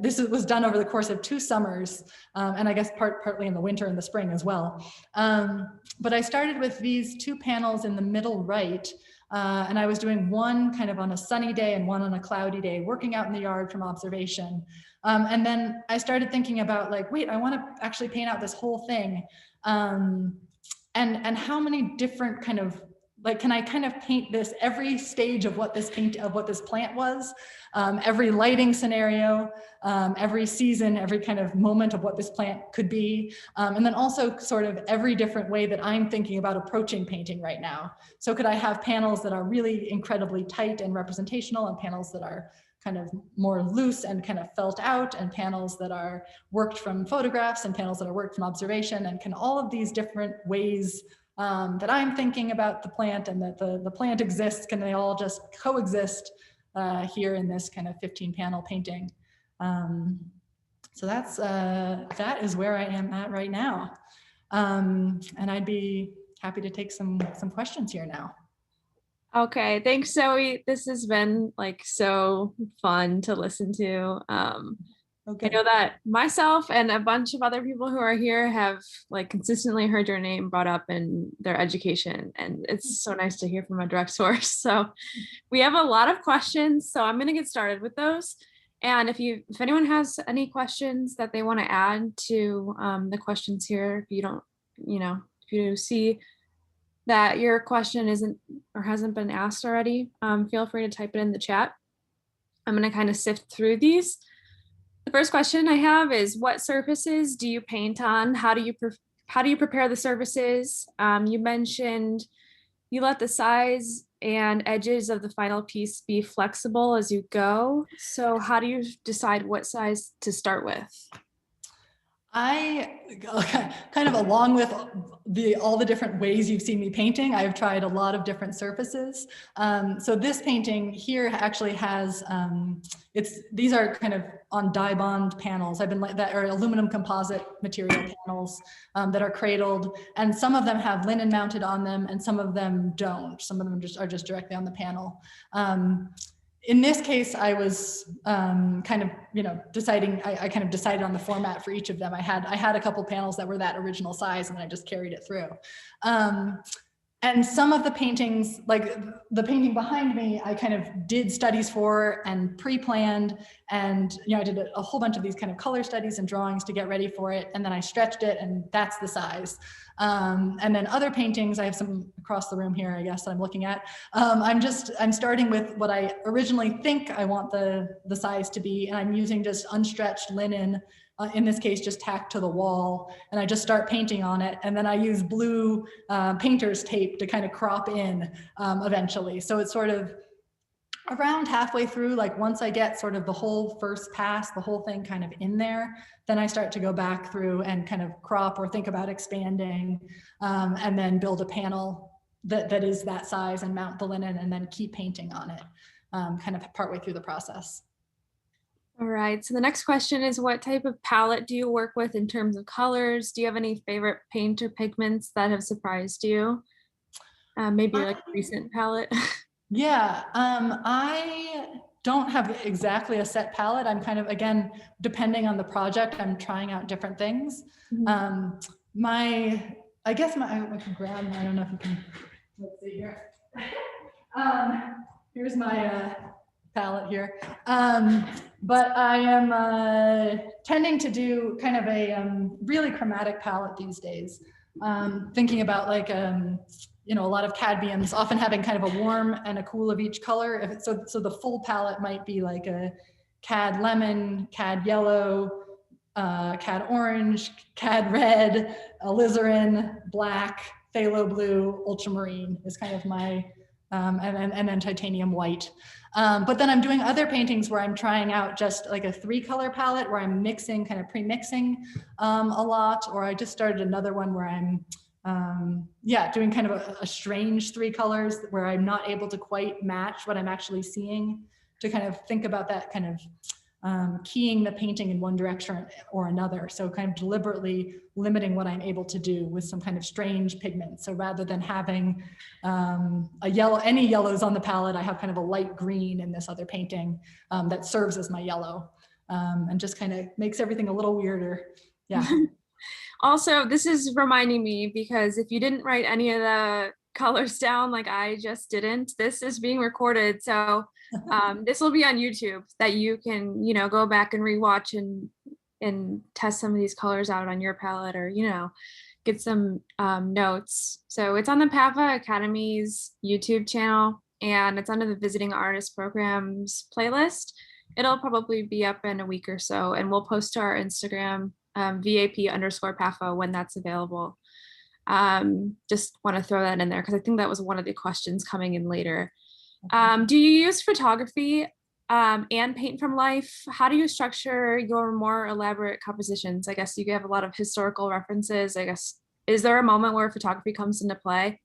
S2: this was done over the course of 2 summers, and I guess partly in the winter and the spring as well. But I started with these 2 panels in the middle right, and I was doing one kind of on a sunny day and one on a cloudy day, working out in the yard from observation. And then I started thinking about like, wait, I want to actually paint out this whole thing. And how many different kind of, like, can I kind of paint this every stage of what this plant was, every lighting scenario, every season, every kind of moment of what this plant could be. And then also sort of every different way that I'm thinking about approaching painting right now. So could I have panels that are really incredibly tight and representational, and panels that are kind of more loose and kind of felt out, and panels that are worked from photographs, and panels that are worked from observation, and can all of these different ways that I'm thinking about the plant and that the plant exists, can they all just coexist here in this kind of 15 panel painting. So that is where I am at right now. And I'd be happy to take some questions here now.
S1: Okay, thanks, Zoe. This has been like so fun to listen to. I know that myself and a bunch of other people who are here have like consistently heard your name brought up in their education, and it's so nice to hear from a direct source. So we have a lot of questions, so I'm going to get started with those. And if anyone has any questions that they want to add to the questions here, if you don't, if you see that your question isn't or hasn't been asked already, feel free to type it in the chat. I'm going to kind of sift through these. The first question I have is, what surfaces do you paint on? How do you prepare the surfaces? You mentioned you let the size and edges of the final piece be flexible as you go. So how do you decide what size to start with?
S2: I kind of, along with all the different ways you've seen me painting, I've tried a lot of different surfaces. So this painting here actually has, these are kind of on dye bond panels. That are aluminum composite material panels that are cradled, and some of them have linen mounted on them and some of them don't. Some of them are just directly on the panel. In this case, I was kind of, deciding, I kind of decided on the format for each of them. I had a couple panels that were that original size, and I just carried it through. And some of the paintings, like the painting behind me, I kind of did studies for and pre-planned, and I did a whole bunch of these kind of color studies and drawings to get ready for it, and then I stretched it, and that's the size. And then other paintings, I have some across the room here, I guess, that I'm looking at. I'm starting with what I originally think I want the size to be, and I'm using just unstretched linen, in this case, just tacked to the wall, and I just start painting on it, and then I use blue painter's tape to kind of crop in eventually. So it's sort of around halfway through, like once I get sort of the whole first pass, the whole thing kind of in there, then I start to go back through and kind of crop or think about expanding, and then build a panel that is that size and mount the linen and then keep painting on it, kind of partway through the process.
S1: All right, so the next question is, what type of palette do you work with in terms of colors? Do you have any favorite paint or pigments that have surprised you? Maybe like a recent palette.
S2: Yeah, I don't have exactly a set palette. I'm kind of, again, depending on the project, I'm trying out different things. Mm-hmm. I can grab, I don't know if you can, let's see here. Here's my palette here. But I am tending to do kind of a really chromatic palette these days. Thinking about like, a lot of cadmiums, often having kind of a warm and a cool of each color. So the full palette might be like a cad lemon, cad yellow, cad orange, cad red, alizarin, black, phthalo blue, ultramarine is kind of my, and then titanium white. But then I'm doing other paintings where I'm trying out just like a 3-color palette where I'm mixing, kind of pre-mixing a lot, or I just started another one where I'm doing kind of a strange 3 colors where I'm not able to quite match what I'm actually seeing, to kind of think about that kind of keying the painting in one direction or another. So kind of deliberately limiting what I'm able to do with some kind of strange pigment. So rather than having any yellows on the palette, I have kind of a light green in this other painting that serves as my yellow, and just kind of makes everything a little weirder. Yeah.
S1: Also, this is reminding me, because if you didn't write any of the colors down, like I just didn't, this is being recorded. So this will be on YouTube, that you can, go back and rewatch and test some of these colors out on your palette, or, get some notes. So it's on the PAFA Academy's YouTube channel, and it's under the Visiting Artist Programs playlist. It'll probably be up in a week or so, and we'll post to our Instagram, VAP_PAFA, when that's available. Just want to throw that in there because I think that was one of the questions coming in later. Do you use photography and paint from life? How do you structure your more elaborate compositions? I guess you have a lot of historical references. I guess is there a moment where photography comes into play?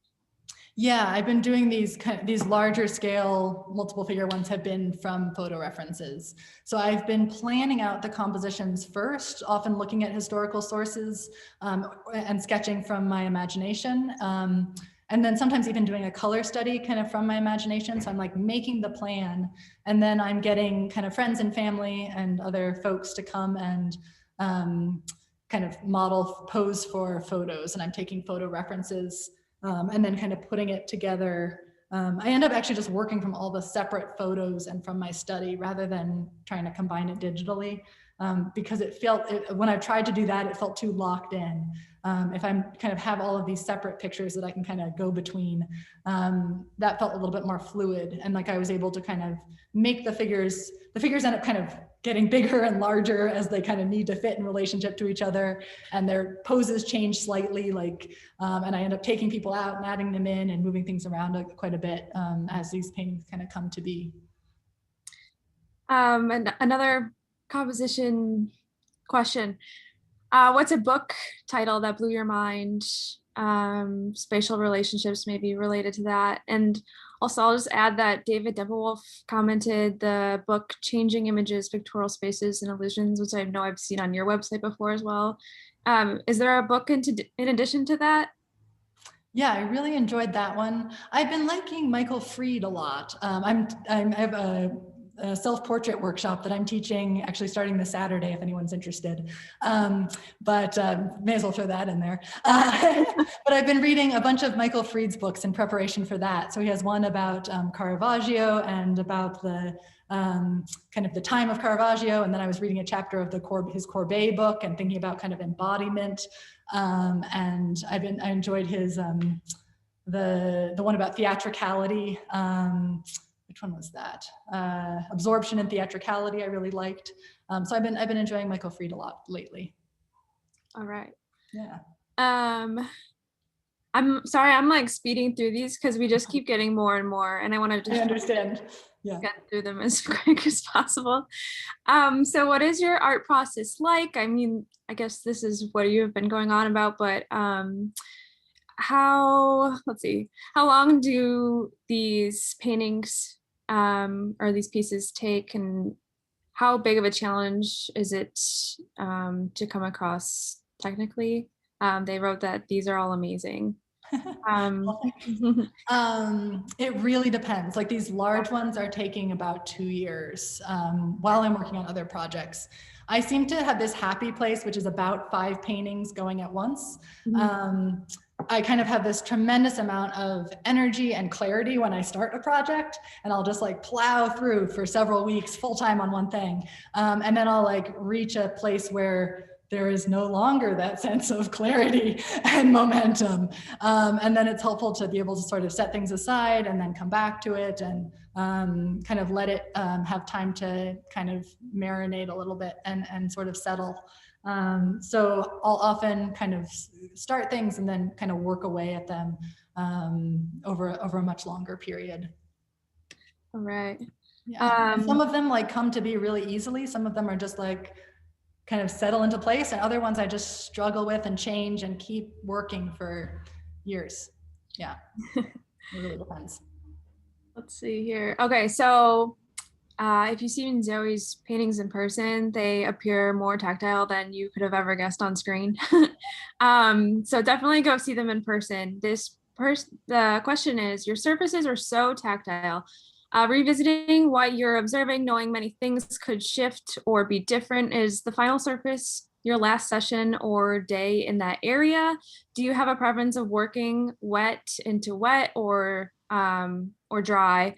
S2: Yeah, I've been doing these larger scale multiple figure ones have been from photo references. So I've been planning out the compositions first, often looking at historical sources and sketching from my imagination. And then sometimes even doing a color study kind of from my imagination. So I'm like making the plan, and then I'm getting kind of friends and family and other folks to come and kind of model pose for photos, and I'm taking photo references and then kind of putting it together. I end up actually just working from all the separate photos and from my study rather than trying to combine it digitally, because when I tried to do that, it felt too locked in. If I'm kind of have all of these separate pictures that I can kind of go between, that felt a little bit more fluid, and like I was able to kind of make the figures end up kind of getting bigger and larger as they kind of need to fit in relationship to each other, and their poses change slightly, like, and I end up taking people out and adding them in and moving things around quite a bit as these paintings kind of come to be.
S1: And another composition question. What's a book title that blew your mind? Spatial relationships may be related to that. And also, I'll just add that David Debelwolf commented the book Changing Images, Pictorial Spaces and Illusions, which I know I've seen on your website before as well. Is there a book in addition to that?
S2: Yeah, I really enjoyed that one. I've been liking Michael Fried a lot. I have a self-portrait workshop that I'm teaching, actually starting this Saturday if anyone's interested. But may as well throw that in there. But I've been reading a bunch of Michael Fried's books in preparation for that. So he has one about Caravaggio and about the kind of the time of Caravaggio. And then I was reading a chapter of his Courbet book and thinking about kind of embodiment. And I enjoyed his the one about theatricality. Which one was that? Absorption and theatricality I really liked. So I've been enjoying Michael Fried a lot lately.
S1: All right.
S2: Yeah.
S1: I'm sorry, I'm like speeding through these because we just keep getting more and more, and I want to just
S2: understand. Yeah.
S1: Get through them as quick as possible. So what is your art process like? I mean, I guess this is what you've been going on about, but let's see, how long do these paintings or these pieces take, and how big of a challenge is it to come across technically? They wrote that these are all amazing.
S2: It really depends. Like these large ones are taking about 2 years while I'm working on other projects. I seem to have this happy place, which is about 5 paintings going at once. I kind of have this tremendous amount of energy and clarity when I start a project, and I'll just like plow through for several weeks full time on one thing. And then I'll like reach a place where there is no longer that sense of clarity and momentum. And then it's helpful to be able to sort of set things aside and then come back to it and kind of let it have time to kind of marinate a little bit and sort of settle. So I'll often kind of start things and then kind of work away at them over a much longer period.
S1: All right.
S2: Yeah. Some of them like come to be really easily. Some of them are just like kind of settle into place, and other ones I just struggle with and change and keep working for years. Yeah, it really depends.
S1: Let's see here. Okay, so if you've seen Zoe's paintings in person, they appear more tactile than you could have ever guessed on screen. So definitely go see them in person. The question is, your surfaces are so tactile. Revisiting what you're observing, knowing many things could shift or be different. Is the final surface your last session or day in that area? Do you have a preference of working wet into wet or dry?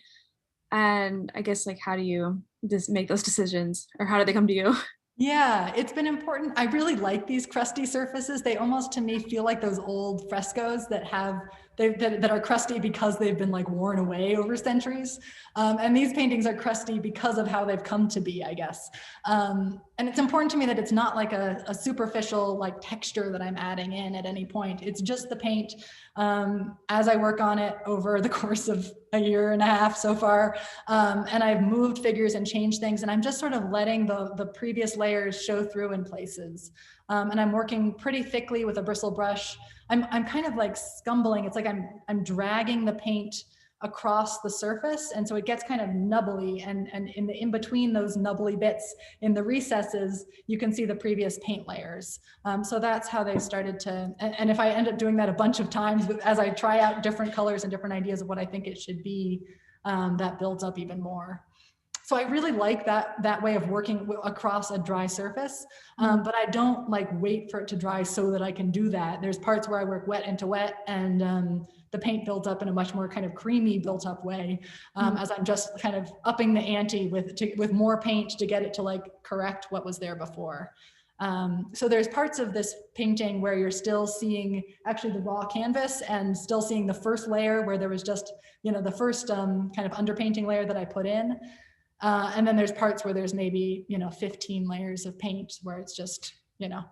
S1: And I guess like, how do you just make those decisions, or how do they come to you?
S2: Yeah, it's been important. I really like these crusty surfaces. They almost to me feel like those old frescoes that are crusty because they've been like worn away over centuries. And these paintings are crusty because of how they've come to be, I guess. And And it's important to me that it's not like a superficial like texture that I'm adding in at any point. It's just the paint as I work on it over the course of a year and a half so far. And I've moved figures and changed things, and I'm just sort of letting the previous layers show through in places. And I'm working pretty thickly with a bristle brush. I'm kind of like scumbling. It's like I'm dragging the paint across the surface, and so it gets kind of nubbly, and in between those nubbly bits in the recesses you can see the previous paint layers. So that's how they started to, and if I end up doing that a bunch of times as I try out different colors and different ideas of what I think it should be, that builds up even more. So I really like that way of working across a dry surface, but I don't like wait for it to dry so that I can do that. There's parts where I work wet into wet, and the paint builds up in a much more kind of creamy built up way, as I'm just kind of upping the ante with more paint to get it to like correct what was there before. So there's parts of this painting where you're still seeing actually the raw canvas and still seeing the first layer where there was just, the first kind of underpainting layer that I put in. And then there's parts where there's maybe, 15 layers of paint where it's just,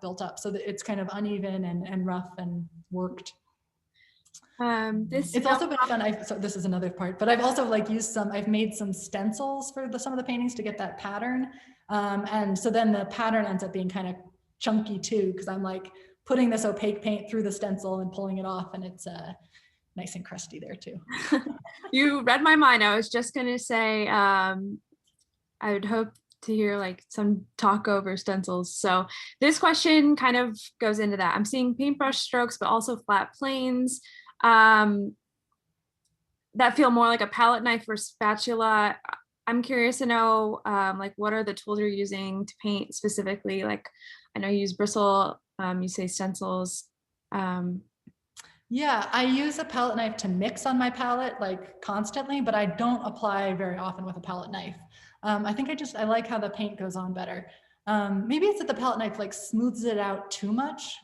S2: built up. So that it's kind of uneven and rough and worked. It's also been fun. So this is another part, but I've also like I've made some stencils for some of the paintings to get that pattern. And so then the pattern ends up being kind of chunky too, because I'm like putting this opaque paint through the stencil and pulling it off, and it's nice and crusty there too.
S1: You read my mind. I was just going to say, I would hope to hear like some talk over stencils. So this question kind of goes into that. I'm seeing paintbrush strokes, but also flat planes that feel more like a palette knife or spatula. I'm curious to know, like, what are the tools you're using to paint specifically? Like, I know you use bristle, you say stencils.
S2: Yeah, I use a palette knife to mix on my palette like constantly, but I don't apply very often with a palette knife. I think I like how the paint goes on better. Maybe it's that the palette knife like smooths it out too much,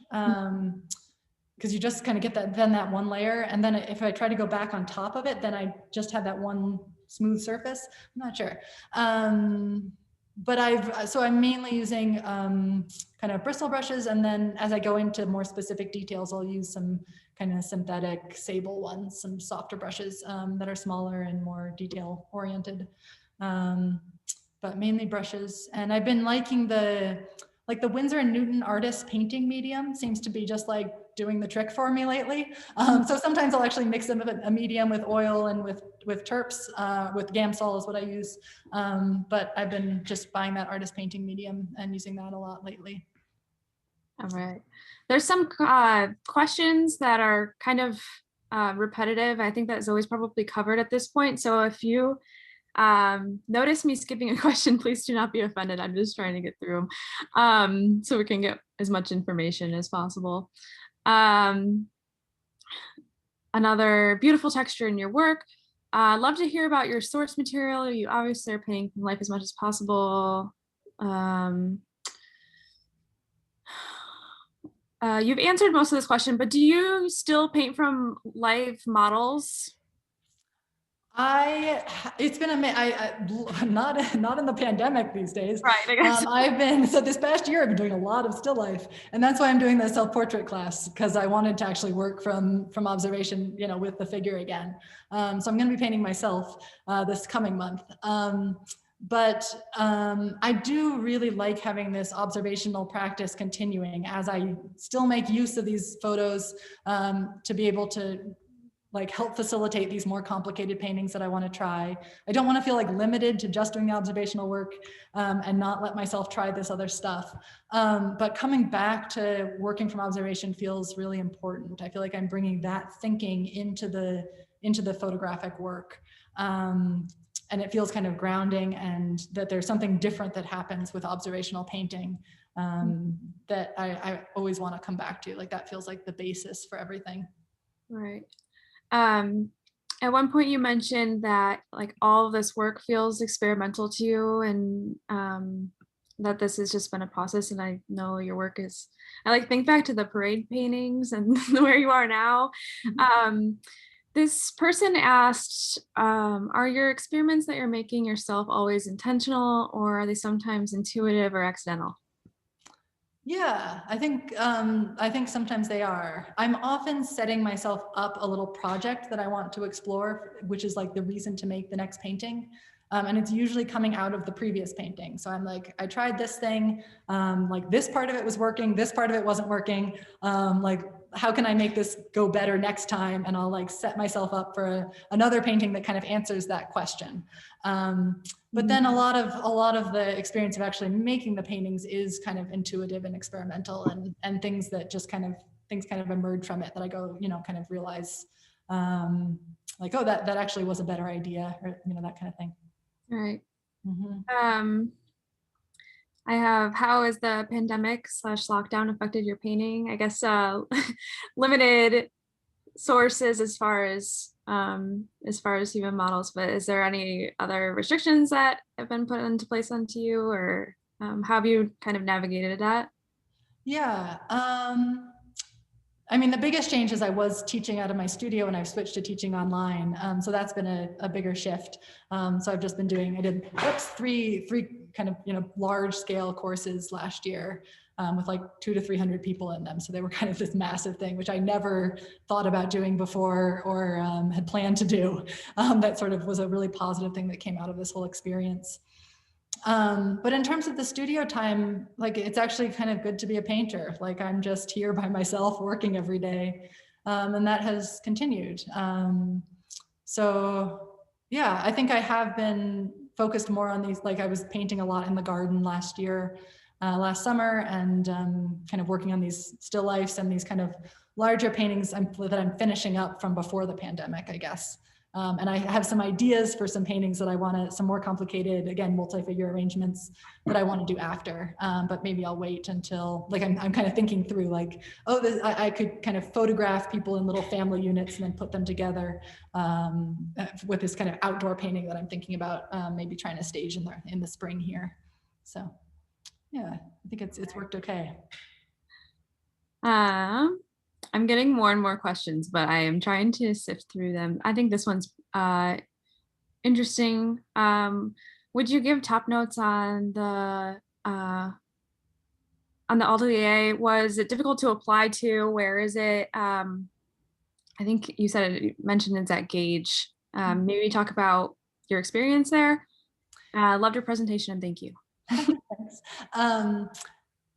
S2: because you just kind of get that one layer, and then if I try to go back on top of it, then I just have that one smooth surface. I'm not sure. But I'm mainly using kind of bristle brushes, and then as I go into more specific details, I'll use some kind of synthetic sable ones, some softer brushes that are smaller and more detail oriented. But mainly brushes. And I've been liking the Winsor & Newton artist painting medium seems to be just like doing the trick for me lately. So sometimes I'll actually mix them a medium with oil and with terps, with Gamsol is what I use. But I've been just buying that artist painting medium and using that a lot lately.
S1: All right. There's some questions that are kind of repetitive. I think that Zoe's probably covered at this point. So if you notice me skipping a question, please do not be offended. I'm just trying to get through them so we can get as much information as possible. Another beautiful texture in your work. Love to hear about your source material. You obviously are painting from life as much as possible. You've answered most of this question, but do you still paint from live models?
S2: It's been not in the pandemic these days.
S1: Right. I guess.
S2: So this past year I've been doing a lot of still life, and that's why I'm doing the self-portrait class, because I wanted to actually work from observation, with the figure again. So I'm going to be painting myself this coming month. But I do really like having this observational practice continuing as I still make use of these photos to be able to like help facilitate these more complicated paintings that I want to try. I don't want to feel like limited to just doing the observational work and not let myself try this other stuff. But coming back to working from observation feels really important. I feel like I'm bringing that thinking into the photographic work. And it feels kind of grounding, and that there's something different that happens with observational painting that I always want to come back to. Like that feels like the basis for everything.
S1: Right. At one point you mentioned that like all of this work feels experimental to you, and that this has just been a process. And I know your work is, I like think back to the parade paintings and where you are now. This person asked, are your experiments that you're making yourself always intentional, or are they sometimes intuitive or accidental?
S2: Yeah, I think sometimes they are. I'm often setting myself up a little project that I want to explore, which is like the reason to make the next painting. And it's usually coming out of the previous painting. So I'm like, I tried this thing, like this part of it was working, this part of it wasn't working. Like, how can I make this go better next time? And I'll like set myself up for another painting that kind of answers that question. But then a lot of the experience of actually making the paintings is kind of intuitive and experimental, and things that just kind of emerge from it that I go, kind of realize, like, oh, that actually was a better idea, or that kind of thing.
S1: All right.
S2: Mm-hmm.
S1: I have, how has the pandemic / lockdown affected your painting? I guess limited sources as far as human models, but is there any other restrictions that have been put into place onto you, or how have you kind of navigated that?
S2: Yeah. I mean, the biggest change is I was teaching out of my studio and I've switched to teaching online. So that's been a bigger shift. So I've just been I did three kind of, large scale courses last year, with like 200 to 300 people in them. So they were kind of this massive thing, which I never thought about doing before or had planned to do. That sort of was a really positive thing that came out of this whole experience. But in terms of the studio time, like, it's actually kind of good to be a painter. Like, I'm just here by myself working every day. And that has continued. So yeah, I think I have been focused more on these, like I was painting a lot in the garden last summer, and kind of working on these still lifes and these kind of larger paintings that I'm finishing up from before the pandemic, I guess. And I have some ideas for some paintings that I want to, some more complicated, again, multi-figure arrangements that I want to do after. But maybe I'll wait until, like, I'm kind of thinking through, like, oh, I could kind of photograph people in little family units and then put them together, with this kind of outdoor painting that I'm thinking about, maybe trying to stage in the spring here. So yeah, I think it's worked okay.
S1: I'm getting more and more questions, but I am trying to sift through them. I think this one's interesting. Would you give top notes on the atelier? Was it difficult to apply to? Where is it? I think you mentioned it's at Gage. Maybe talk about your experience there. Loved your presentation, and thank you.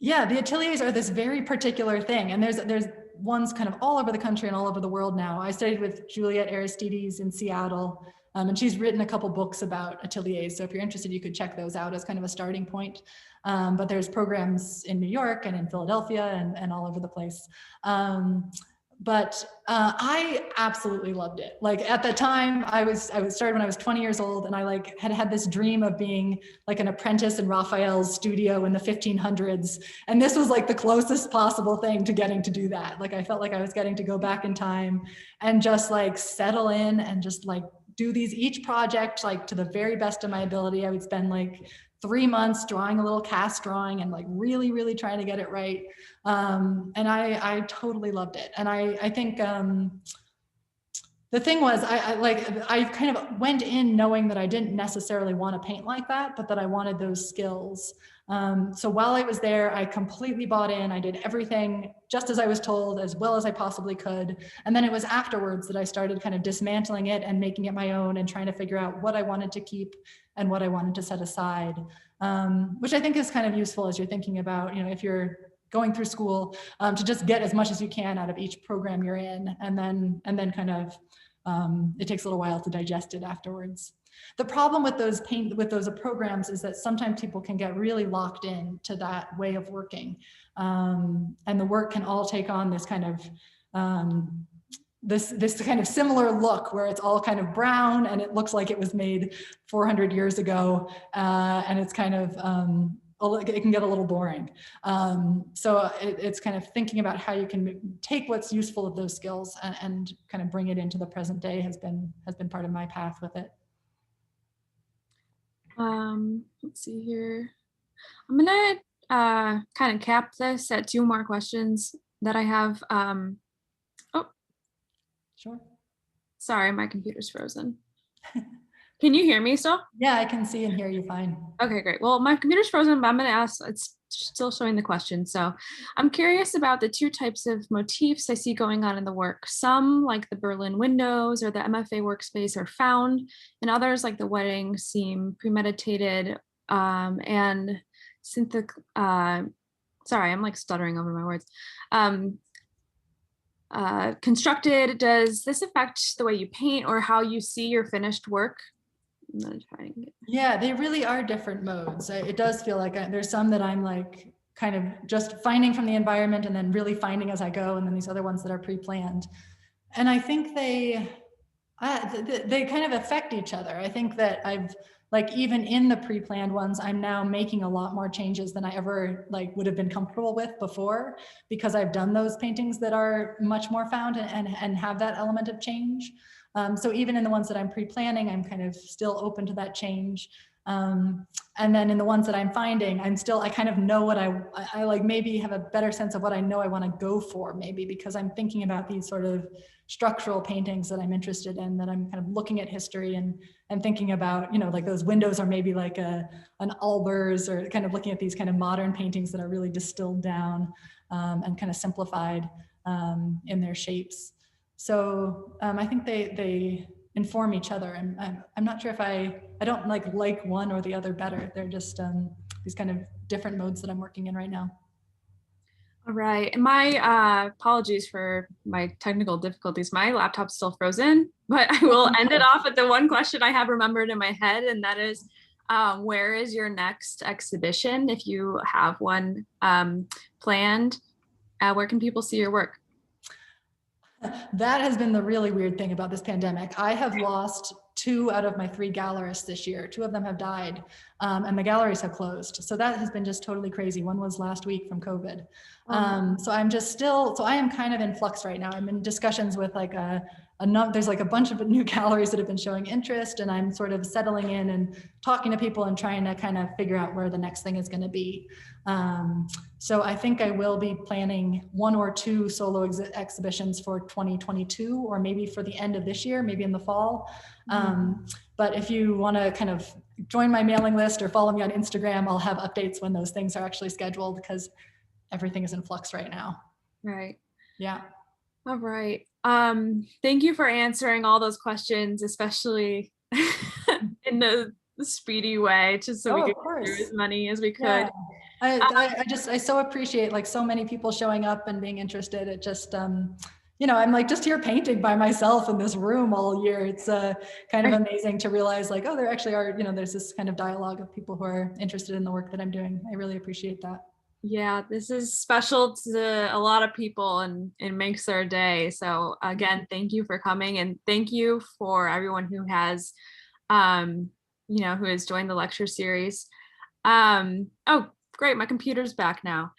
S2: Yeah, the ateliers are this very particular thing, and there's ones kind of all over the country and all over the world now. I studied with Juliette Aristides in Seattle, and she's written a couple books about ateliers. So if you're interested, you could check those out as kind of a starting point. But there's programs in New York and in Philadelphia and all over the place. But I absolutely loved it. Like, at the time, I started when I was 20 years old, and I like had this dream of being like an apprentice in Raphael's studio in the 1500s. And this was like the closest possible thing to getting to do that. Like, I felt like I was getting to go back in time and just like settle in and just like do each project like to the very best of my ability. I would spend like 3 months drawing a little cast drawing and like really, really trying to get it right. And I totally loved it. And I think the thing was, I kind of went in knowing that I didn't necessarily want to paint like that, but that I wanted those skills. So while I was there, I completely bought in. I did everything just as I was told, as well as I possibly could. And then it was afterwards that I started kind of dismantling it and making it my own and trying to figure out what I wanted to keep and what I wanted to set aside, which I think is kind of useful as you're thinking about, if you're going through school, to just get as much as you can out of each program you're in, and then kind of, it takes a little while to digest it afterwards. The problem with those programs is that sometimes people can get really locked in to that way of working, and the work can all take on this kind of this kind of similar look where it's all kind of brown and it looks like it was made 400 years ago, and it's kind of it can get a little boring. So it's kind of thinking about how you can take what's useful of those skills and kind of bring it into the present day has been part of my path with it.
S1: Let's see here. I'm gonna kind of cap this at 2 more questions that I have.
S2: Sure.
S1: Sorry, my computer's frozen. Can you hear me still?
S2: Yeah, I can see and hear you fine.
S1: Okay, great. Well, my computer's frozen, but I'm going to ask, it's still showing the question. So I'm curious about the two types of motifs I see going on in the work. Some, like the Berlin windows or the MFA workspace, are found, and others, like the wedding, seem premeditated and synthetic. Sorry, I'm like stuttering over my words. Constructed. Does this affect the way you paint or how you see your finished work? I'm gonna try and get...
S2: Yeah, they really are different modes. It does feel like there's some that I'm like kind of just finding from the environment and then really finding as I go, and then these other ones that are pre-planned. And I think they kind of affect each other. I think that I've like, even in the pre-planned ones, I'm now making a lot more changes than I ever like would have been comfortable with before, because I've done those paintings that are much more found and have that element of change. So even in the ones that I'm pre-planning, I'm kind of still open to that change. And then in the ones that I'm finding, I kind of know what I like, maybe have a better sense of what I know I want to go for, maybe because I'm thinking about these sort of structural paintings that I'm interested in, that I'm kind of looking at history and thinking about, you know, like those windows are maybe like an Albers, or kind of looking at these kind of modern paintings that are really distilled down and kind of simplified in their shapes. So I think they inform each other, and I'm not sure if I don't like one or the other better. They're just these kind of different modes that I'm working in right now.
S1: All right. And my apologies for my technical difficulties. My laptop's still frozen, but I will end it off with the one question I have remembered in my head, and that is, where is your next exhibition, if you have one planned? Where can people see your work?
S2: That has been the really weird thing about this pandemic. I have lost 2 out of my 3 gallerists this year. 2 of them have died, and the galleries have closed. So that has been just totally crazy. One was last week from COVID. So I'm just still, so I am kind of in flux right now. I'm in discussions with like there's like a bunch of new galleries that have been showing interest, and I'm sort of settling in and talking to people and trying to kind of figure out where the next thing is going to be. So I think I will be planning 1 or 2 solo exhibitions for 2022, or maybe for the end of this year, maybe in the fall. But if you want to kind of join my mailing list or follow me on Instagram, I'll have updates when those things are actually scheduled, because everything is in flux right now.
S1: Right.
S2: Yeah.
S1: All right. Thank you for answering all those questions, especially in the speedy way, just so we could get through as many as we could.
S2: Yeah. I so appreciate like so many people showing up and being interested. It just, you know, I'm like just here painting by myself in this room all year. It's kind of amazing to realize like, oh, there actually are, you know, there's this kind of dialogue of people who are interested in the work that I'm doing. I really appreciate that.
S1: Yeah, this is special to a lot of people, and it makes their day. So again, thank you for coming, and thank you for everyone who has, you know, who has joined the lecture series. Oh, great, my computer's back now.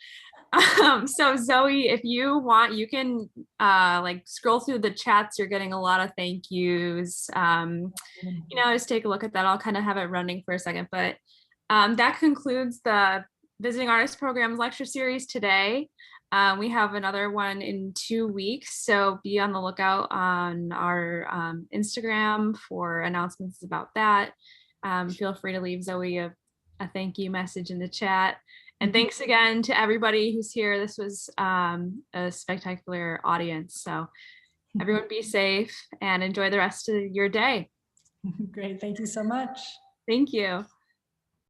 S1: So Zoe, if you want, you can like scroll through the chats. You're getting a lot of thank yous. You know, just take a look at that. I'll kind of have it running for a second, but that concludes the Visiting Artist Program's lecture series today. We have another one in 2 weeks, so be on the lookout on our Instagram for announcements about that. Feel free to leave Zoe a thank you message in the chat. And thanks again to everybody who's here. This was a spectacular audience. So everyone be safe and enjoy the rest of your day.
S2: Great. Thank you so much.
S1: Thank you.